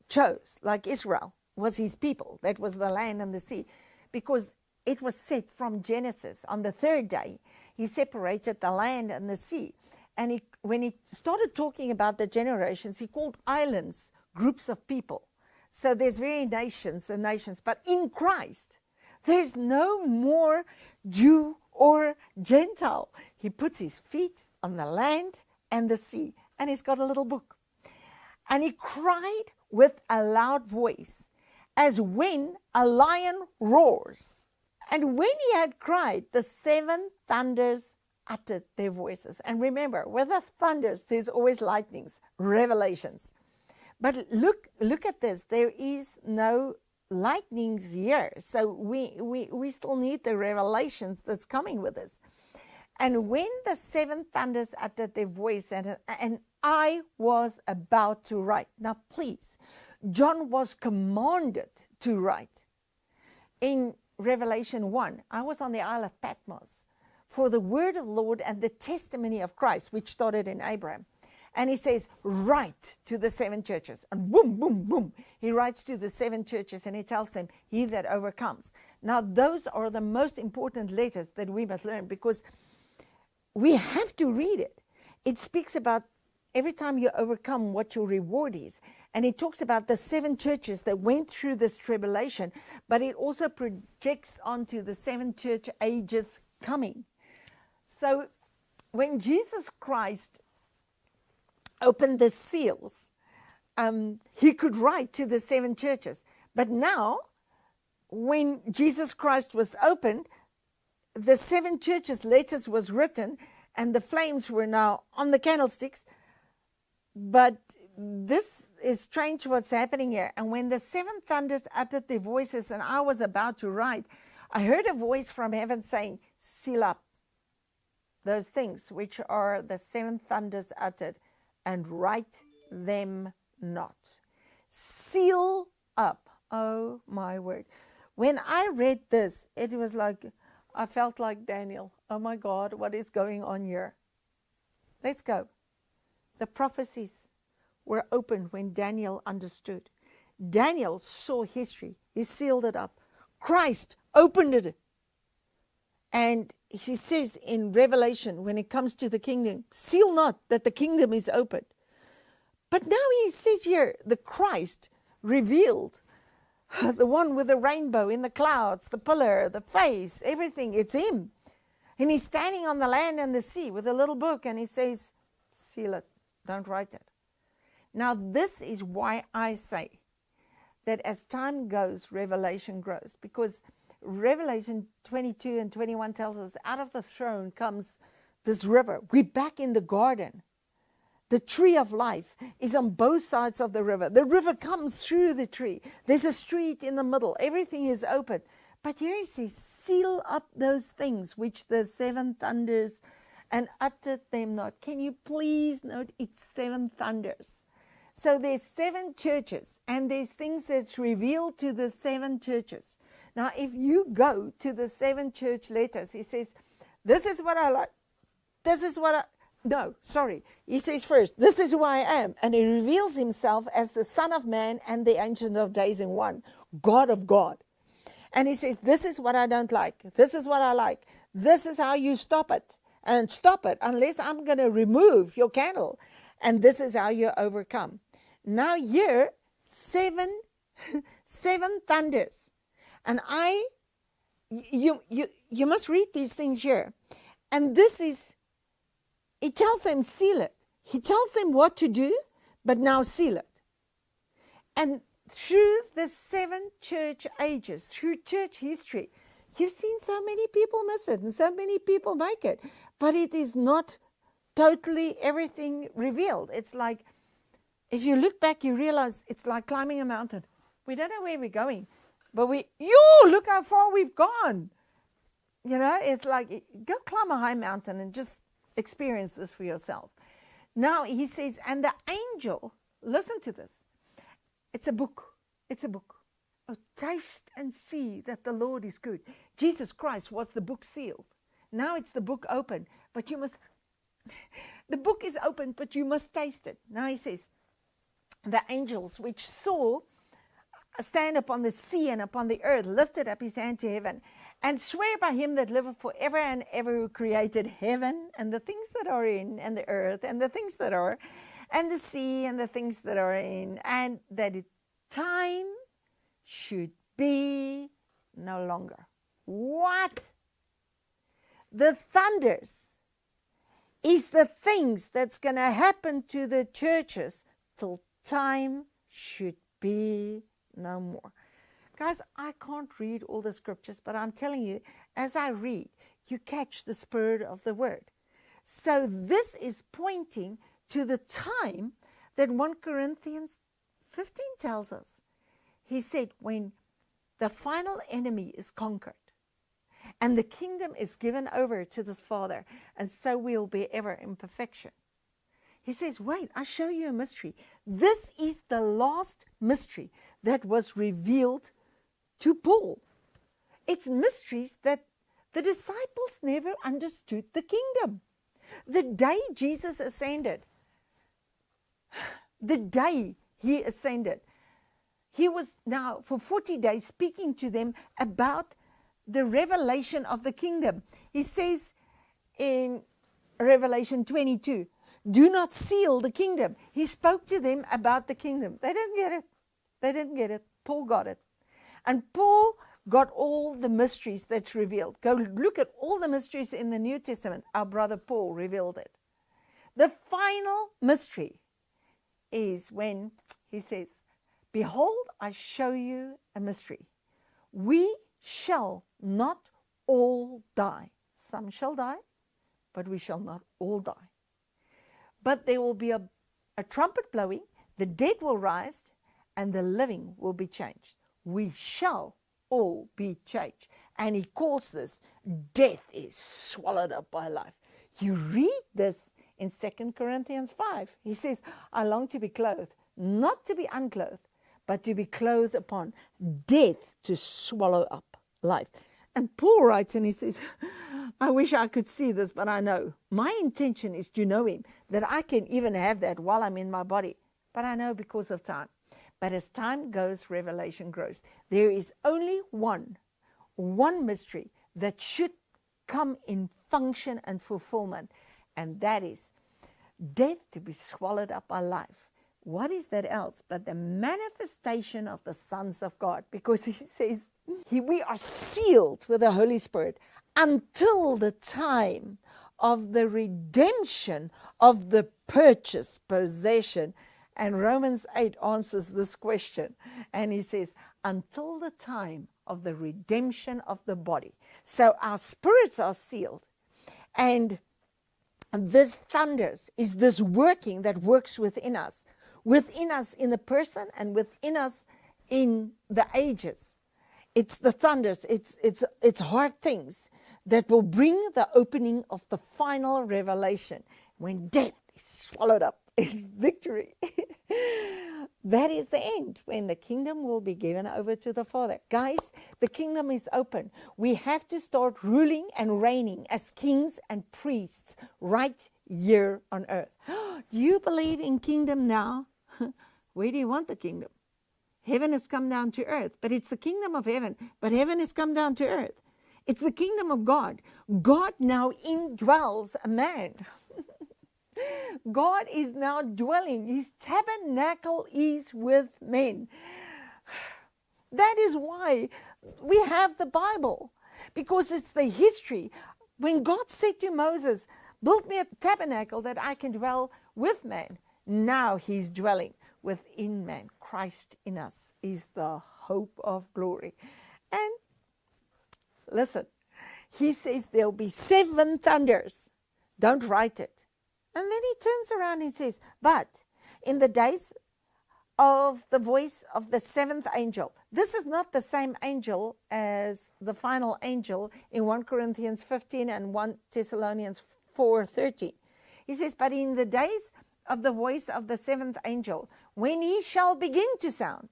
chose, like Israel was his people. That was the land and the sea. Because it was set from Genesis. On the third day, he separated the land and the sea. And when he started talking about the generations, he called islands groups of people. So there's nations and nations. But in Christ, there's no more Jew or Gentile. He puts his feet on the land and the sea. And he's got a little book. And he cried with a loud voice, as when a lion roars. And when he had cried, the seven thunders uttered their voices. And remember, with the thunders, there's always lightnings, revelations. But look at this. There is no lightnings here. So we still need the revelations that's coming with us. And when the seven thunders uttered their voice, and I was about to write. Now, please, John was commanded to write. In Revelation 1, I was on the Isle of Patmos for the word of the Lord and the testimony of Christ, which started in Abraham. And he says, write to the seven churches. And boom, boom, boom. He writes to the seven churches and he tells them, he that overcomes. Now, those are the most important letters that we must learn because we have to read it. It speaks about every time you overcome what your reward is. And it talks about the seven churches that went through this tribulation, but it also projects onto the seven church ages coming. So when Jesus Christ opened the seals, he could write to the seven churches. But now, when Jesus Christ was opened, the seven churches' letters was written, and the flames were now on the candlesticks. But this is strange what's happening here. And when the seven thunders uttered their voices, and I was about to write, I heard a voice from heaven saying, seal up those things which are the seven thunders uttered, and write them not. Seal up. Oh my word. When I read this, it was like, I felt like Daniel. Oh my God, what is going on here? Let's go. The prophecies were opened when Daniel understood. Daniel saw history. He sealed it up. Christ opened it. And he says in Revelation, when it comes to the kingdom, seal not that the kingdom is opened. But now he says here, the Christ revealed, the one with the rainbow in the clouds, the pillar, the face, everything, it's him. And he's standing on the land and the sea with a little book, and he says, seal it, don't write it. Now this is why I say that as time goes, revelation grows, because Revelation 22 and 21 tells us out of the throne comes this river. We're back in the garden. The tree of life is on both sides of the river. The river comes through the tree. There's a street in the middle. Everything is open. But here he says, seal up those things which the seven thunders and uttered them not. Can you please note it's seven thunders? So there's 7 churches, and there's things that's revealed to the 7 churches. Now, if you go to the 7 church letters, he says, this is what I like. This is what I... No, sorry. He says first, this is who I am. And he reveals himself as the Son of Man and the Ancient of Days in one, God of God. And he says, this is what I don't like. This is what I like. This is how you stop it. And stop it unless I'm going to remove your candle. And this is how you overcome. Now here, 7 thunders. And you must read these things here. And this is, he tells them, seal it. He tells them what to do, but now seal it. And through the 7 church ages, through church history, you've seen so many people miss it and so many people make it. But it is not totally everything revealed. It's like, if you look back, you realize it's like climbing a mountain. We don't know where we're going, but look how far we've gone. You know, it's like, go climb a high mountain and just experience this for yourself. Now he says, and the angel, listen to this. It's a book. It's a book. Oh, taste and see that the Lord is good. Jesus Christ was the book sealed. Now it's the book open, but you must, the book is open, but you must taste it. Now he says, the angels which saw stand upon the sea and upon the earth lifted up his hand to heaven and swear by him that liveth forever and ever, who created heaven and the things that are in, and the earth and the things that are, and the sea and the things that are in, and that time should be no longer. What? The thunders is the things that's going to happen to the churches till time should be no more. Guys, I can't read all the scriptures, but I'm telling you, as I read, you catch the spirit of the word. So this is pointing to the time that 1 Corinthians 15 tells us. He said, when the final enemy is conquered and the kingdom is given over to the Father, and so we'll be ever in perfection. He says, wait, I'll show you a mystery. This is the last mystery that was revealed to Paul. It's mysteries that the disciples never understood the kingdom. The day Jesus ascended, the day he ascended, he was now for 40 days speaking to them about the revelation of the kingdom. He says in Revelation 22, do not seal the kingdom. He spoke to them about the kingdom. They didn't get it. They didn't get it. Paul got it. And Paul got all the mysteries that's revealed. Go look at all the mysteries in the New Testament. Our brother Paul revealed it. The final mystery is when he says, behold, I show you a mystery. We shall not all die. Some shall die, but we shall not all die. But there will be a trumpet blowing, the dead will rise, and the living will be changed. We shall all be changed. And he calls this, death is swallowed up by life. You read this in 2 Corinthians 5. He says, I long to be clothed, not to be unclothed, but to be clothed upon, death to swallow up life. And Paul writes and he says, I wish I could see this, but I know. My intention is to know him, that I can even have that while I'm in my body. But I know because of time. But as time goes, revelation grows. There is only one mystery that should come in function and fulfillment, and that is death to be swallowed up by life. What is that else but the manifestation of the sons of God? Because he says we are sealed with the Holy Spirit until the time of the redemption of the purchased possession. And Romans 8 answers this question. And he says, until the time of the redemption of the body. So our spirits are sealed. And this thunders is this working that works within us in the person and within us in the ages. It's the thunders, it's hard things that will bring the opening of the final revelation when death is swallowed up in victory. That is the end, when the kingdom will be given over to the Father. Guys, the kingdom is open. We have to start ruling and reigning as kings and priests right here on earth. Do you believe in kingdom now? Where do you want the kingdom? Heaven has come down to earth, but it's the kingdom of heaven. But heaven has come down to earth. It's the kingdom of God. God now indwells a man. God is now dwelling. His tabernacle is with men. That is why we have the Bible, because it's the history. When God said to Moses, build me a tabernacle that I can dwell with man, now he's dwelling within man. Christ in us is the hope of glory. And listen, he says there'll be 7 thunders. Don't write it. And then he turns around and says, but in the days of the voice of the 7th angel. This is not the same angel as the final angel in 1 Corinthians 15 and 1 Thessalonians 4:13. He says, but in the days of the voice of the 7th angel, when he shall begin to sound,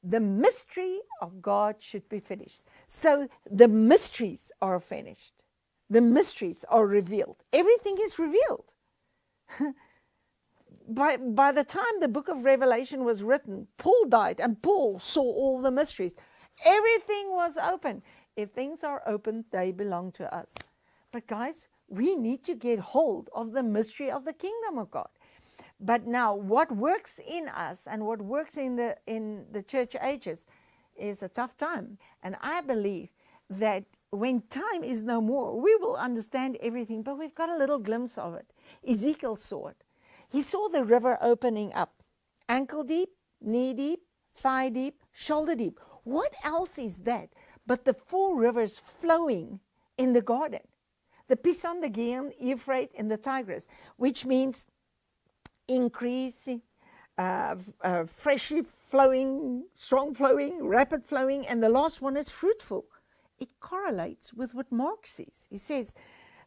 the mystery of God should be finished. So the mysteries are finished. The mysteries are revealed. Everything is revealed. By the time the book of Revelation was written, Paul died and Paul saw all the mysteries. Everything was open. If things are open, they belong to us. But guys, we need to get hold of the mystery of the kingdom of God. But now what works in us and what works in the church ages is a tough time. And I believe that when time is no more, we will understand everything, but we've got a little glimpse of it. Ezekiel saw it. He saw the river opening up, ankle deep, knee deep, thigh deep, shoulder deep. What else is that but the 4 rivers flowing in the garden? The Pison, the Gihon, Euphrates, and the Tigris, which means increasing, freshly flowing, strong flowing, rapid flowing, and the last one is fruitful. It correlates with what Mark says. He says,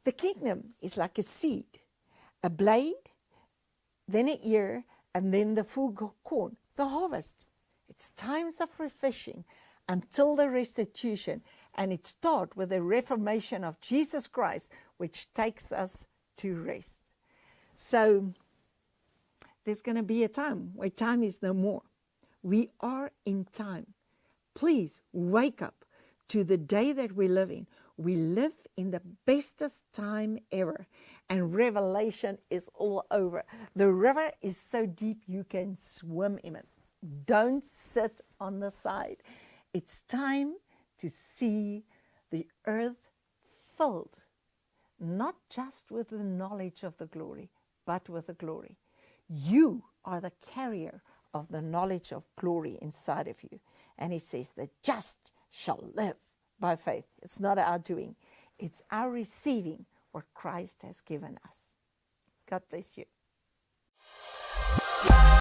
the kingdom is like a seed, a blade, then an ear, and then the full corn, the harvest. It's times of refreshing until the restitution, and it starts with the reformation of Jesus Christ, which takes us to rest. So there's going to be a time where time is no more. We are in time. Please wake up to the day that we live in. We live in the bestest time ever, and Revelation is all over. The river is so deep you can swim in it. Don't sit on the side. It's time to see the earth filled, not just with the knowledge of the glory, but with the glory. You are the carrier of the knowledge of glory inside of you. And he says, the just shall live by faith. It's not our doing. It's our receiving what Christ has given us. God bless you.